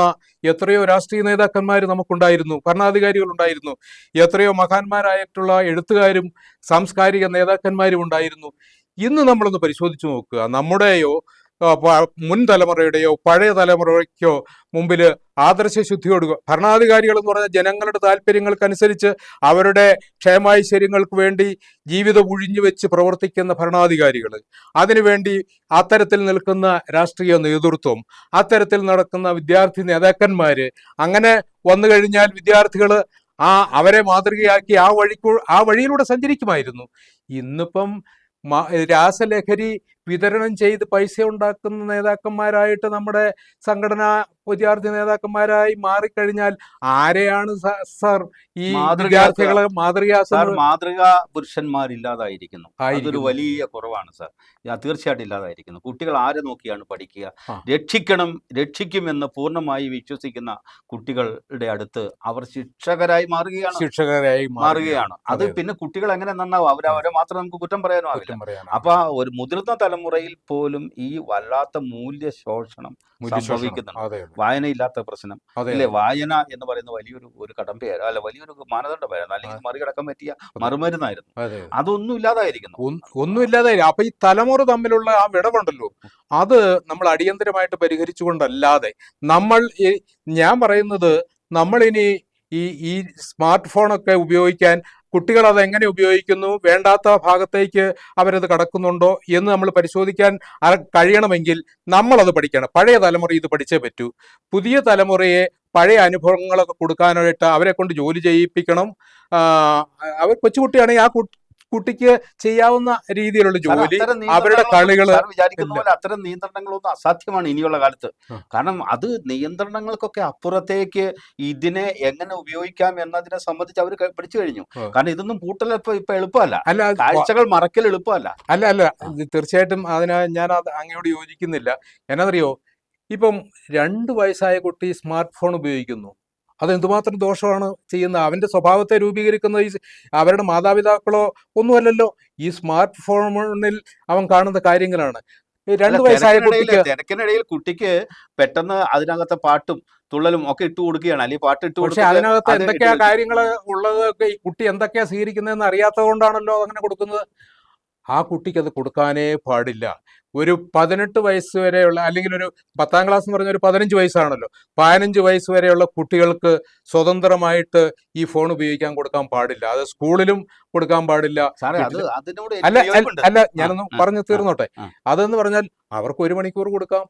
എത്രയോ രാഷ്ട്രീയ നേതാക്കന്മാർ നമുക്കുണ്ടായിരുന്നു, ഭരണാധികാരികളുണ്ടായിരുന്നു. എത്രയോ മഹാന്മാരായിട്ടുള്ള എഴുത്തുകാരും സാംസ്കാരിക നേതാക്കന്മാരും ഉണ്ടായിരുന്നു. ഇന്ന് നമ്മളൊന്ന് പരിശോധിച്ച് നോക്കുക, നമ്മുടെയോ മുൻ തലമുറയുടെയോ പഴയ തലമുറയ്ക്കോ മുമ്പിൽ ആദർശശുദ്ധിയോട് ഭരണാധികാരികൾ എന്ന് പറഞ്ഞാൽ ജനങ്ങളുടെ താല്പര്യങ്ങൾക്കനുസരിച്ച് അവരുടെ ക്ഷേമൈശ്വര്യങ്ങൾക്ക് വേണ്ടി ജീവിതം ഒഴിഞ്ഞു വെച്ച് പ്രവർത്തിക്കുന്ന ഭരണാധികാരികൾ, അതിനുവേണ്ടി അത്തരത്തിൽ നിൽക്കുന്ന രാഷ്ട്രീയ നേതൃത്വം, അത്തരത്തിൽ നടക്കുന്ന വിദ്യാർത്ഥി നേതാക്കന്മാർ, അങ്ങനെ വന്നു കഴിഞ്ഞാൽ വിദ്യാർത്ഥികൾ അവരെ മാതൃകയാക്കി ആ വഴിയിലൂടെ സഞ്ചരിക്കുമായിരുന്നു. ഇന്നിപ്പം രാസലഹരി വിതരണം ചെയ്ത് പൈസ ഉണ്ടാക്കുന്ന നേതാക്കന്മാരായിട്ട് നമ്മുടെ സംഘടനാ വിദ്യാർത്ഥി നേതാക്കന്മാരായി മാറിക്കഴിഞ്ഞാൽ ആരെയാണ് സാർ ഈ വിദ്യാർത്ഥികളെ സാർ മാതൃകയാക്കുന്നത്? മാതൃകാ പുരുഷന്മാരില്ലാതായിരിക്കുന്നു. അതൊരു ആയിരിക്കുന്നു. വലിയ കുറവാണ് സാർ. തീർച്ചയായിട്ടും ഇല്ലാതായിരിക്കുന്നു. കുട്ടികൾ ആരെ നോക്കിയാണ് പഠിക്കുക? ആ. രക്ഷിക്കുമെന്ന് പൂർണ്ണമായി വിശ്വസിക്കുന്ന കുട്ടികളുടെ അടുത്ത് അവർ ശിക്ഷകരായി ശിക്ഷകരായി മാറുകയാണ്. അത് അതെ, പിന്നെ കുട്ടികൾ എങ്ങനെ നന്നാവും? അവരെ മാത്രം നമുക്ക് കുറ്റം പറയാനും ആവില്ല. കുറ്റം പറയാനാണ്. അപ്പൊ ഒരു മുതിർന്ന തലമുറയിൽ പോലും ഈ വല്ലാത്ത മൂല്യ ശോഷണം സംഭവിക്കുന്നുണ്ട്. അതെ, വായനയില്ലാത്ത പ്രശ്നം അതെ, ഇല്ലേ? വായന എന്ന് പറയുന്ന വലിയൊരു കടമ്പയായിരുന്നു, അല്ല വലിയൊരു മാനദണ്ഡമായിരുന്നു, അല്ലെങ്കിൽ മറികടക്കാൻ പറ്റിയ മറുമരുന്നായിരുന്നു. അതെ. അതൊന്നും ഇല്ലാതായിരിക്കുന്നു. ഒന്നുമില്ലാതെ അപ്പൊ ഈ തലമുറ തമ്മിലുള്ള ആ വിടവുണ്ടല്ലോ, അത് നമ്മൾ അടിയന്തരമായിട്ട് പരിഹരിച്ചുകൊണ്ടല്ലാതെ നമ്മൾ ഞാൻ പറയുന്നത് നമ്മളിനി ഈ സ്മാർട്ട് ഫോണൊക്കെ ഉപയോഗിക്കാൻ കുട്ടികൾ അത് എങ്ങനെ ഉപയോഗിക്കുന്നു, വേണ്ടാത്ത ഭാഗത്തേക്ക് അവരത് കടക്കുന്നുണ്ടോ എന്ന് നമ്മൾ പരിശോധിക്കാൻ കഴിയണമെങ്കിൽ നമ്മളത് പഠിക്കണം. പഴയ തലമുറ ഇത് പഠിച്ചേ പറ്റൂ. പുതിയ തലമുറയെ പഴയ അനുഭവങ്ങളൊക്കെ കൊടുക്കാനായിട്ട് അവരെ കൊണ്ട് ജോലി ചെയ്യിപ്പിക്കണം. അവർ കൊച്ചുകുട്ടിയാണെങ്കിൽ ആ കുട്ടിക്ക് ചെയ്യാവുന്ന രീതിയിലുള്ള ജോലി, അവരുടെ കളികൾ വിചാരിക്കുന്ന പോലെ അത്തരം നിയന്ത്രണങ്ങളൊന്നും അസാധ്യമാണ് ഇനിയുള്ള കാലത്ത്. കാരണം അത് നിയന്ത്രണങ്ങൾക്കൊക്കെ അപ്പുറത്തേക്ക് ഇതിനെ എങ്ങനെ ഉപയോഗിക്കാം എന്നതിനെ സംബന്ധിച്ച് അവർ പഠിച്ചു കഴിഞ്ഞു. കാരണം ഇതൊന്നും പൂട്ടൽ ഇപ്പൊ എളുപ്പമല്ല, കാഴ്ചകൾ മറക്കൽ എളുപ്പമല്ല. അല്ല തീർച്ചയായിട്ടും ഞാൻ അങ്ങയോട് യോജിക്കുന്നില്ല. എന്നാന്നറിയോ, ഇപ്പം 2 വയസ്സായ കുട്ടി സ്മാർട്ട് ഫോൺ ഉപയോഗിക്കുന്നു. അതെന്തുമാത്രം ദോഷമാണ് ചെയ്യുന്നത്? അവന്റെ സ്വഭാവത്തെ രൂപീകരിക്കുന്ന അവരുടെ മാതാപിതാക്കളോ ഒന്നുമല്ലല്ലോ. ഈ സ്മാർട്ട് ഫോണിൽ അവൻ കാണുന്ന കാര്യങ്ങളാണ്. 2 വയസ്സായ കുട്ടിക്ക് തിരക്കിനിടയിൽ കുട്ടിക്ക് പെട്ടെന്ന് അതിനകത്തെ പാട്ടും തുള്ളലും ഒക്കെ ഇട്ട് കൊടുക്കുകയാണ്, അല്ലെങ്കിൽ പാട്ട് ഇട്ട് പക്ഷെ അതിനകത്ത് എന്തൊക്കെയാ കാര്യങ്ങൾ ഉള്ളതൊക്കെ ഈ കുട്ടി എന്തൊക്കെയാ സ്വീകരിക്കുന്നതെന്ന് അറിയാത്തത് കൊണ്ടാണല്ലോ അങ്ങനെ കൊടുക്കുന്നത്. ആ കുട്ടിക്ക് അത് കൊടുക്കാനേ പാടില്ല. ഒരു 18 വയസ്സ് വരെയുള്ള, അല്ലെങ്കിൽ ഒരു 10ാം ക്ലാസ് എന്ന് പറഞ്ഞ ഒരു 15 വയസ്സാണല്ലോ, 15 വയസ്സ് വരെയുള്ള കുട്ടികൾക്ക് സ്വതന്ത്രമായിട്ട് ഈ ഫോൺ ഉപയോഗിക്കാൻ കൊടുക്കാൻ പാടില്ല. അത് സ്കൂളിലും കൊടുക്കാൻ പാടില്ല. അല്ല ഞാനൊന്ന് പറഞ്ഞു തീർന്നോട്ടെ. അതെന്ന് പറഞ്ഞാൽ അവർക്ക് 1 മണിക്കൂർ കൊടുക്കാം,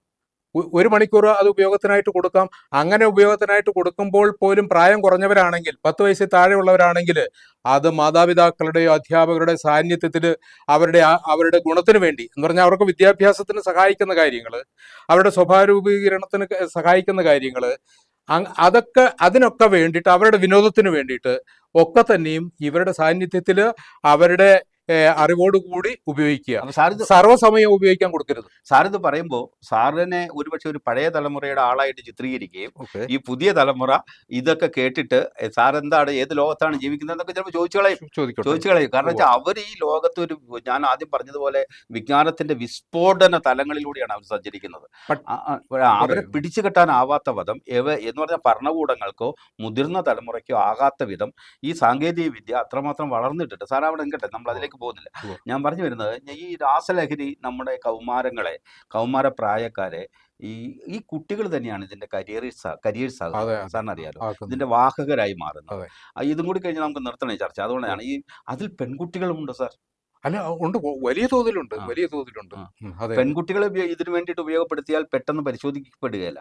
1 മണിക്കൂർ അത് ഉപയോഗത്തിനായിട്ട് കൊടുക്കാം. അങ്ങനെ ഉപയോഗത്തിനായിട്ട് കൊടുക്കുമ്പോൾ പോലും പ്രായം കുറഞ്ഞവരാണെങ്കിൽ, 10 വയസ്സിൽ താഴെയുള്ളവരാണെങ്കിൽ, അത് മാതാപിതാക്കളുടെയോ അധ്യാപകരുടെ സാന്നിധ്യത്തിൽ അവരുടെ ഗുണത്തിന് വേണ്ടി എന്ന് പറഞ്ഞാൽ അവർക്ക് വിദ്യാഭ്യാസത്തിന് സഹായിക്കുന്ന കാര്യങ്ങൾ, അവരുടെ സ്വഭാവ രൂപീകരണത്തിന് സഹായിക്കുന്ന കാര്യങ്ങൾ, അതിനൊക്കെ വേണ്ടിയിട്ട്, അവരുടെ വിനോദത്തിന് വേണ്ടിയിട്ട് ഒക്കെ തന്നെയും ഇവരുടെ സാന്നിധ്യത്തിൽ അവരുടെ അറിവോടുകൂടി ഉപയോഗിക്കുക. സർവ്വസമയം ഉപയോഗിക്കാൻ കൊടുക്കരുത്. സാറിത് പറയുമ്പോൾ സാറിനെ ഒരുപക്ഷെ ഒരു പഴയ തലമുറയുടെ ആളായിട്ട് ചിത്രീകരിക്കുകയും ഈ പുതിയ തലമുറ ഇതൊക്കെ കേട്ടിട്ട് സാർ എന്താണ്, ഏത് ലോകത്താണ് ജീവിക്കുന്നതെന്നൊക്കെ ചിലപ്പോൾ ചോദിച്ചു കളയും. കാരണം വെച്ചാൽ അവർ ഈ ലോകത്ത് ഞാൻ ആദ്യം പറഞ്ഞതുപോലെ വിജ്ഞാനത്തിന്റെ വിസ്ഫോടന തലങ്ങളിലൂടെയാണ് അവർ സഞ്ചരിക്കുന്നത്. അവരെ പിടിച്ചു കെട്ടാനാവാത്ത വിധം എന്ന് പറഞ്ഞാൽ ഭരണകൂടങ്ങൾക്കോ മുതിർന്ന തലമുറയ്ക്കോ ആകാത്ത വിധം ഈ സാങ്കേതിക വിദ്യ അത്രമാത്രം വളർന്നിട്ടുണ്ട്. സാർ അവിടെ നിൽക്കട്ടെ, നമ്മൾ അതിലേക്ക് പോകുന്നില്ല. ഞാൻ പറഞ്ഞു വരുന്നത്, ഈ രാസലഹരി നമ്മുടെ കൗമാര പ്രായക്കാരെ ഈ കുട്ടികൾ തന്നെയാണ് ഇതിന്റെ കരിയേഴ്സ് സാറിന് അറിയാലോ, ഇതിന്റെ വാഹകരായി മാറുന്നത്. ഇതും കൂടി കഴിഞ്ഞ് നമുക്ക് നിർത്തണേ ചർച്ച. അതുകൊണ്ടാണ് അതിൽ പെൺകുട്ടികളുമുണ്ട് സാർ. അല്ല, ഉണ്ട്, വലിയ തോതിലുണ്ട്. പെൺകുട്ടികളെ ഇതിനു വേണ്ടിയിട്ട് ഉപയോഗപ്പെടുത്തിയാൽ പെട്ടെന്ന് പരിശോധിക്കപ്പെടുകയില്ല.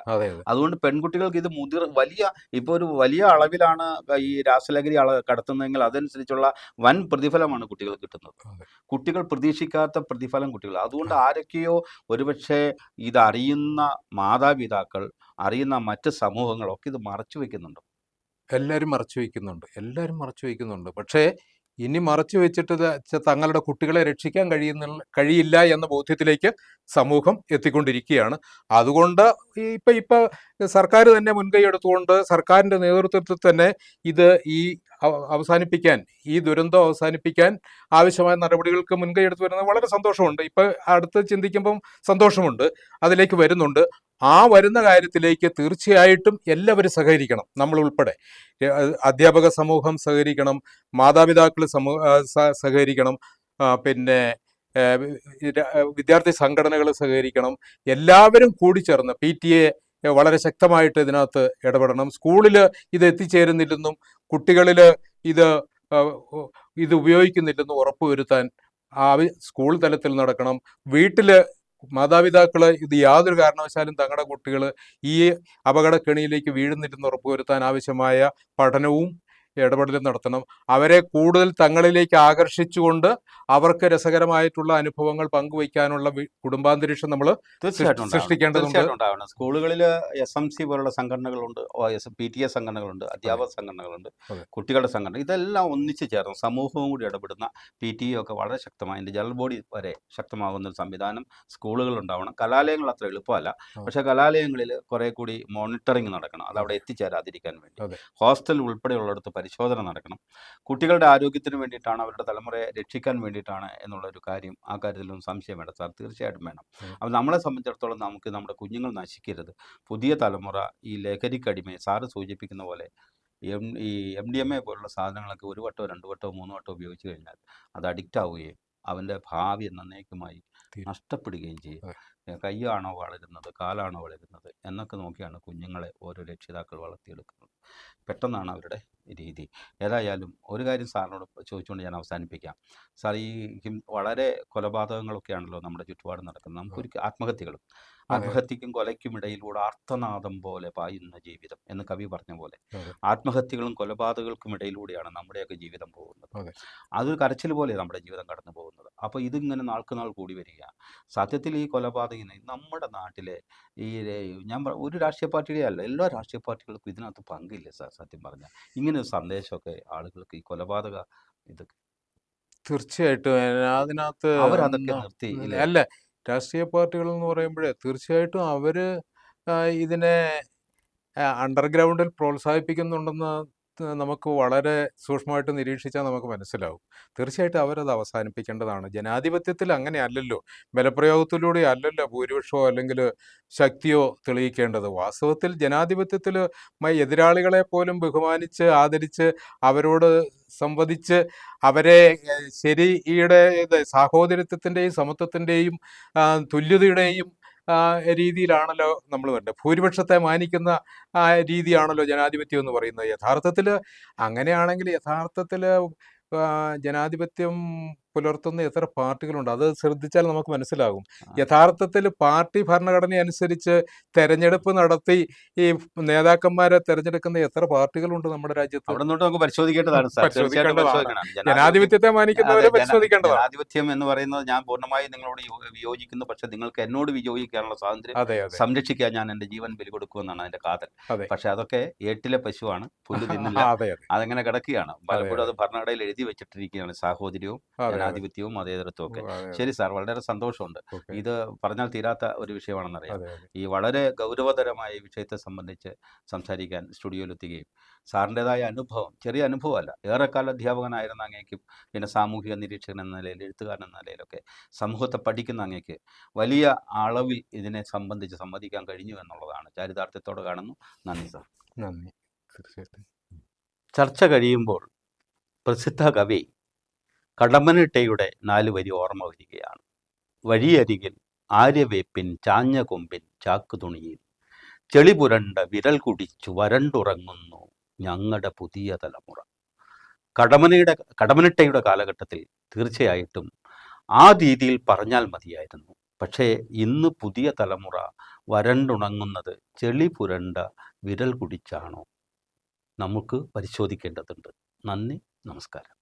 അതുകൊണ്ട് പെൺകുട്ടികൾക്ക് ഇത് ഇപ്പൊ ഒരു വലിയ അളവിലാണ് ഈ രാസലഹരി കടത്തുന്നതെങ്കിൽ അതനുസരിച്ചുള്ള വൻ പ്രതിഫലമാണ് കുട്ടികൾ കിട്ടുന്നത്. കുട്ടികൾ പ്രതീക്ഷിക്കാത്ത പ്രതിഫലം കുട്ടികൾ. അതുകൊണ്ട് ആരൊക്കെയോ ഒരുപക്ഷെ ഇതറിയുന്ന മാതാപിതാക്കൾ, അറിയുന്ന മറ്റ് സമൂഹങ്ങളൊക്കെ ഇത് മറച്ചു വെക്കുന്നുണ്ട്. എല്ലാവരും മറച്ചു വയ്ക്കുന്നുണ്ട്. പക്ഷേ ഇനി മറച്ചു വെച്ചിട്ട് തങ്ങളുടെ കുട്ടികളെ രക്ഷിക്കാൻ കഴിയില്ല എന്ന ബോധ്യത്തിലേക്ക് സമൂഹം എത്തിക്കൊണ്ടിരിക്കുകയാണ്. അതുകൊണ്ട് ഇപ്പൊ സർക്കാർ തന്നെ മുൻകൈ എടുത്തുകൊണ്ട് സർക്കാരിന്റെ നേതൃത്വത്തിൽ തന്നെ ഇത് അവസാനിപ്പിക്കാൻ, ഈ ദുരന്തം അവസാനിപ്പിക്കാൻ ആവശ്യമായ നടപടികൾക്ക് മുൻകൈ എടുത്തു വരുന്നത് വളരെ സന്തോഷമുണ്ട്. ഇപ്പൊ അടുത്ത് ചിന്തിക്കുമ്പം സന്തോഷമുണ്ട്, അതിലേക്ക് വരുന്നുണ്ട്. ആ വരുന്ന കാര്യത്തിലേക്ക് തീർച്ചയായിട്ടും എല്ലാവരും സഹകരിക്കണം, നമ്മൾ ഉൾപ്പെടെ. അധ്യാപക സമൂഹം സഹകരിക്കണം, മാതാപിതാക്കൾ സഹകരിക്കണം, പിന്നെ വിദ്യാർത്ഥി സംഘടനകൾ സഹകരിക്കണം. എല്ലാവരും കൂടിച്ചേർന്ന് PTA വളരെ ശക്തമായിട്ട് ഇതിനകത്ത് ഇടപെടണം. സ്കൂളിൽ ഇത് എത്തിച്ചേരുന്നില്ലെന്നും കുട്ടികളിൽ ഇത് ഉപയോഗിക്കുന്നില്ലെന്നും ഉറപ്പുവരുത്താൻ സ്കൂൾ തലത്തിൽ നടക്കണം. വീട്ടിൽ മാതാപിതാക്കൾ ഇത് യാതൊരു കാരണവശാലും തങ്ങളുടെ കുട്ടികൾ ഈ അപകടക്കെണിയിലേക്ക് വീഴുന്നില്ലെന്ന് ഉറപ്പുവരുത്താൻ ആവശ്യമായ പഠനവും ഇടപെടൽ നടത്തണം. അവരെ കൂടുതൽ തങ്ങളിലേക്ക് ആകർഷിച്ചുകൊണ്ട് അവർക്ക് രസകരമായിട്ടുള്ള അനുഭവങ്ങൾ പങ്കുവയ്ക്കാനുള്ള കുടുംബാന്തരീക്ഷം നമ്മൾ തീർച്ചയായിട്ടും ഉണ്ടാവണം. സൃഷ്ടിക്കേണ്ടതുണ്ട്. തീർച്ചയായിട്ടും ഉണ്ടാവണം. സ്കൂളുകളിൽ SMC പോലുള്ള സംഘടനകളുണ്ട്, PTA സംഘടനകളുണ്ട്, അധ്യാപക സംഘടനകളുണ്ട്, അതെ. കുട്ടികളുടെ സംഘടന, ഇതെല്ലാം ഒന്നിച്ച് ചേർന്ന് സമൂഹവും കൂടി ഇടപെടുന്ന PTA ഒക്കെ വളരെ ശക്തമായി അതിൻ്റെ ജനറൽ ബോഡി വരെ ശക്തമാകുന്ന ഒരു സംവിധാനം സ്കൂളുകളുണ്ടാവണം. കലാലയങ്ങൾ അത്ര എളുപ്പമല്ല, പക്ഷേ കലാലയങ്ങളിൽ കുറേ കൂടി മോണിറ്ററിങ് നടക്കണം, അത് അവിടെ എത്തിച്ചേരാതിരിക്കാൻ വേണ്ടി. അതെ. ഹോസ്റ്റൽ ഉൾപ്പെടെയുള്ളിടത്ത് പരിശോധന നടക്കണം. കുട്ടികളുടെ ആരോഗ്യത്തിന് വേണ്ടിയിട്ടാണ്, അവരുടെ തലമുറയെ രക്ഷിക്കാൻ വേണ്ടിയിട്ടാണ് എന്നുള്ളൊരു കാര്യം, ആ കാര്യത്തിലൊന്നും സംശയം വേണ്ട സാർ, തീർച്ചയായിട്ടും വേണം. അപ്പോൾ നമ്മളെ സംബന്ധിച്ചിടത്തോളം നമുക്ക് നമ്മുടെ കുഞ്ഞുങ്ങൾ നശിക്കരുത്. പുതിയ തലമുറ ഈ ലഹരിക്കടിമയെ സാറ് സൂചിപ്പിക്കുന്ന പോലെ ഈ MDMA പോലുള്ള സാധനങ്ങളൊക്കെ 1 വട്ടോ 2 വട്ടോ 3 വട്ടോ ഉപയോഗിച്ച് കഴിഞ്ഞാൽ അത് അഡിക്റ്റ് ആവുകയും അവൻ്റെ ഭാവി എന്നേക്കുമായി നഷ്ടപ്പെടുകയും ചെയ്യും. കൈയാണോ വളരുന്നത്, കാലാണോ വളരുന്നത് എന്നൊക്കെ നോക്കിയാണ് കുഞ്ഞുങ്ങളെ ഓരോ രക്ഷിതാക്കൾ വളർത്തിയെടുക്കുന്നത്. പെട്ടെന്നാണ് അവരുടെ രീതി. ഏതായാലും ഒരു കാര്യം സാറിനോട് ചോദിച്ചുകൊണ്ട് ഞാൻ അവസാനിപ്പിക്കാം. സാർ, ഈ വളരെ കൊലപാതകങ്ങളൊക്കെയാണല്ലോ നമ്മുടെ ചുറ്റുപാട് നടക്കുന്നത്. നമുക്കൊരു ആത്മഹത്യകളും, ആത്മഹത്യക്കും കൊലയ്ക്കും ഇടയിലൂടെ ആർത്തനാദം പോലെ പായുന്ന ജീവിതം എന്ന് കവി പറഞ്ഞ പോലെ ആത്മഹത്യകളും കൊലപാതകങ്ങൾക്കും ഇടയിലൂടെയാണ് നമ്മുടെയൊക്കെ ജീവിതം പോകുന്നത്. അതൊരു കരച്ചിൽ പോലെ നമ്മുടെ ജീവിതം കടന്നു പോകുന്നത്. അപ്പോൾ ഇതിങ്ങനെ നാൾക്ക് നാൾ കൂടി വരിക. സത്യത്തിൽ ഈ കൊലപാതകം നമ്മുടെ നാട്ടിലെ ഞാൻ ഒരു രാഷ്ട്രീയ പാർട്ടിയുടെ അല്ല, എല്ലാ രാഷ്ട്രീയ പാർട്ടികൾക്കും ഇതിനകത്ത് പങ്കില്ല സാർ. സത്യം പറഞ്ഞാൽ ഇങ്ങനെ ഒരു സന്ദേശമൊക്കെ ആളുകൾക്ക് ഈ കൊലപാതക ഇതൊക്കെ തീർച്ചയായിട്ടും അതിനകത്ത് അവരതൊക്കെ നിർത്തി അല്ല, രാഷ്ട്രീയ പാർട്ടികൾ എന്ന് പറയുമ്പോഴേ തീർച്ചയായിട്ടും അവര് ഇതിനെ അണ്ടർഗ്രൗണ്ടിൽ പ്രോത്സാഹിപ്പിക്കുന്നുണ്ടെന്ന് നമുക്ക് വളരെ സൂക്ഷ്മമായിട്ട് നിരീക്ഷിച്ചാൽ നമുക്ക് മനസ്സിലാവും. തീർച്ചയായിട്ടും അവരത് അവസാനിപ്പിക്കേണ്ടതാണ്. ജനാധിപത്യത്തിൽ അങ്ങനെയല്ലല്ലോ, ബലപ്രയോഗത്തിലൂടെ അല്ലല്ലോ ഭൂരിപക്ഷമോ അല്ലെങ്കിൽ ശക്തിയോ തെളിയിക്കേണ്ടത്. വാസ്തവത്തിൽ ജനാധിപത്യത്തിൽ എതിരാളികളെ പോലും ബഹുമാനിച്ച് ആദരിച്ച് അവരോട് സംവദിച്ച് അവരെ ശരിയുടെ സാഹോദര്യത്തിൻ്റെയും സമത്വത്തിൻ്റെയും തുല്യതയുടെയും രീതിയിലാണല്ലോ നമ്മൾ വേണ്ടത്. ഭൂരിപക്ഷത്തെ മാനിക്കുന്ന രീതിയാണല്ലോ ജനാധിപത്യം എന്ന് പറയുന്നത്. യഥാർത്ഥത്തിൽ അങ്ങനെയാണെങ്കിൽ യഥാർത്ഥത്തിൽ ജനാധിപത്യം പുലർത്തുന്ന എത്ര പാർട്ടികളുണ്ട്, അത് ശ്രദ്ധിച്ചാൽ നമുക്ക് മനസ്സിലാകും. യഥാർത്ഥത്തിൽ പാർട്ടി ഭരണഘടന അനുസരിച്ച് തെരഞ്ഞെടുപ്പ് നടത്തി ഈ നേതാക്കന്മാരെ തെരഞ്ഞെടുക്കുന്ന എത്ര പാർട്ടികളുണ്ട് നമ്മുടെ രാജ്യത്ത്. ജനാധിപത്യത്തെ മാനിക്കുന്നവരെ പരിശോധിക്കേണ്ടതാണ്. ജനാധിപത്യം എന്ന് പറയുന്നത് ഞാൻ പൂർണ്ണമായി നിങ്ങളോട് വിയോജിക്കുന്നു. പക്ഷെ നിങ്ങൾക്ക് എന്നോട് വിയോജിക്കാനുള്ള സ്വാതന്ത്ര്യം സംരക്ഷിക്കാൻ ഞാൻ എൻ്റെ ജീവൻ ബലി കൊടുക്കുമെന്നാണ് അതിന്റെ കാതൽ. പക്ഷെ അതൊക്കെ ഏട്ടിലെ പശുവാണ്, പുല്ല് തിന്നില്ല, അതങ്ങനെ കിടക്കുകയാണ്. പലപ്പോഴും അത് ഭരണഘടനയിൽ എഴുതി വെച്ചിട്ടിരിക്കുകയാണ്, സാഹോദര്യവും ജനാധിപത്യവും മതേതരത്വവും ഒക്കെ. ശരി സാർ, വളരെ സന്തോഷമുണ്ട്. ഇത് പറഞ്ഞാൽ തീരാത്ത ഒരു വിഷയമാണെന്നറിയാം. ഈ വളരെ ഗൗരവതരമായ ഈ വിഷയത്തെ സംബന്ധിച്ച് സംസാരിക്കാൻ സ്റ്റുഡിയോയിലെത്തുകയും സാറിൻ്റെതായ അനുഭവം, ചെറിയ അനുഭവമല്ല, ഏറെക്കാലം അധ്യാപകനായിരുന്ന അങ്ങേക്കും പിന്നെ സാമൂഹിക നിരീക്ഷകൻ എന്ന നിലയിൽ, എഴുത്തുകാരൻ എന്ന നിലയിലൊക്കെ സമൂഹത്തെ പഠിക്കുന്ന അങ്ങേക്ക് വലിയ അളവിൽ ഇതിനെ സംബന്ധിച്ച് സംവദിക്കാൻ കഴിഞ്ഞു എന്നുള്ളതാണ് ചാരിതാർത്ഥ്യത്തോടെ കാണുന്നു. നന്ദി സാർ. നന്ദി. തീർച്ചയായിട്ടും. ചർച്ച കഴിയുമ്പോൾ പ്രസിദ്ധ കവി കടമ്മനിട്ടയുടെ 4 വരി ഓർമ്മ വരികയാണ്. വഴിയരികിൽ ആര്യവേപ്പിൻ ചാഞ്ഞ കൊമ്പിൻ ചാക്കുതുണിയിൽ ചെളി പുരണ്ട വിരൽ കുടിച്ചു വരണ്ടുറങ്ങുന്നു ഞങ്ങളുടെ പുതിയ തലമുറ. കടമ്മനിട്ടയുടെ കാലഘട്ടത്തിൽ തീർച്ചയായിട്ടും ആ രീതിയിൽ പറഞ്ഞാൽ മതിയായിരുന്നു. പക്ഷേ ഇന്ന് പുതിയ തലമുറ വരണ്ടുണങ്ങുന്നത് ചെളി പുരണ്ട വിരൽ കുടിച്ചാണോ? നമുക്ക് പരിശോധിക്കേണ്ടതുണ്ട്. നന്ദി, നമസ്കാരം.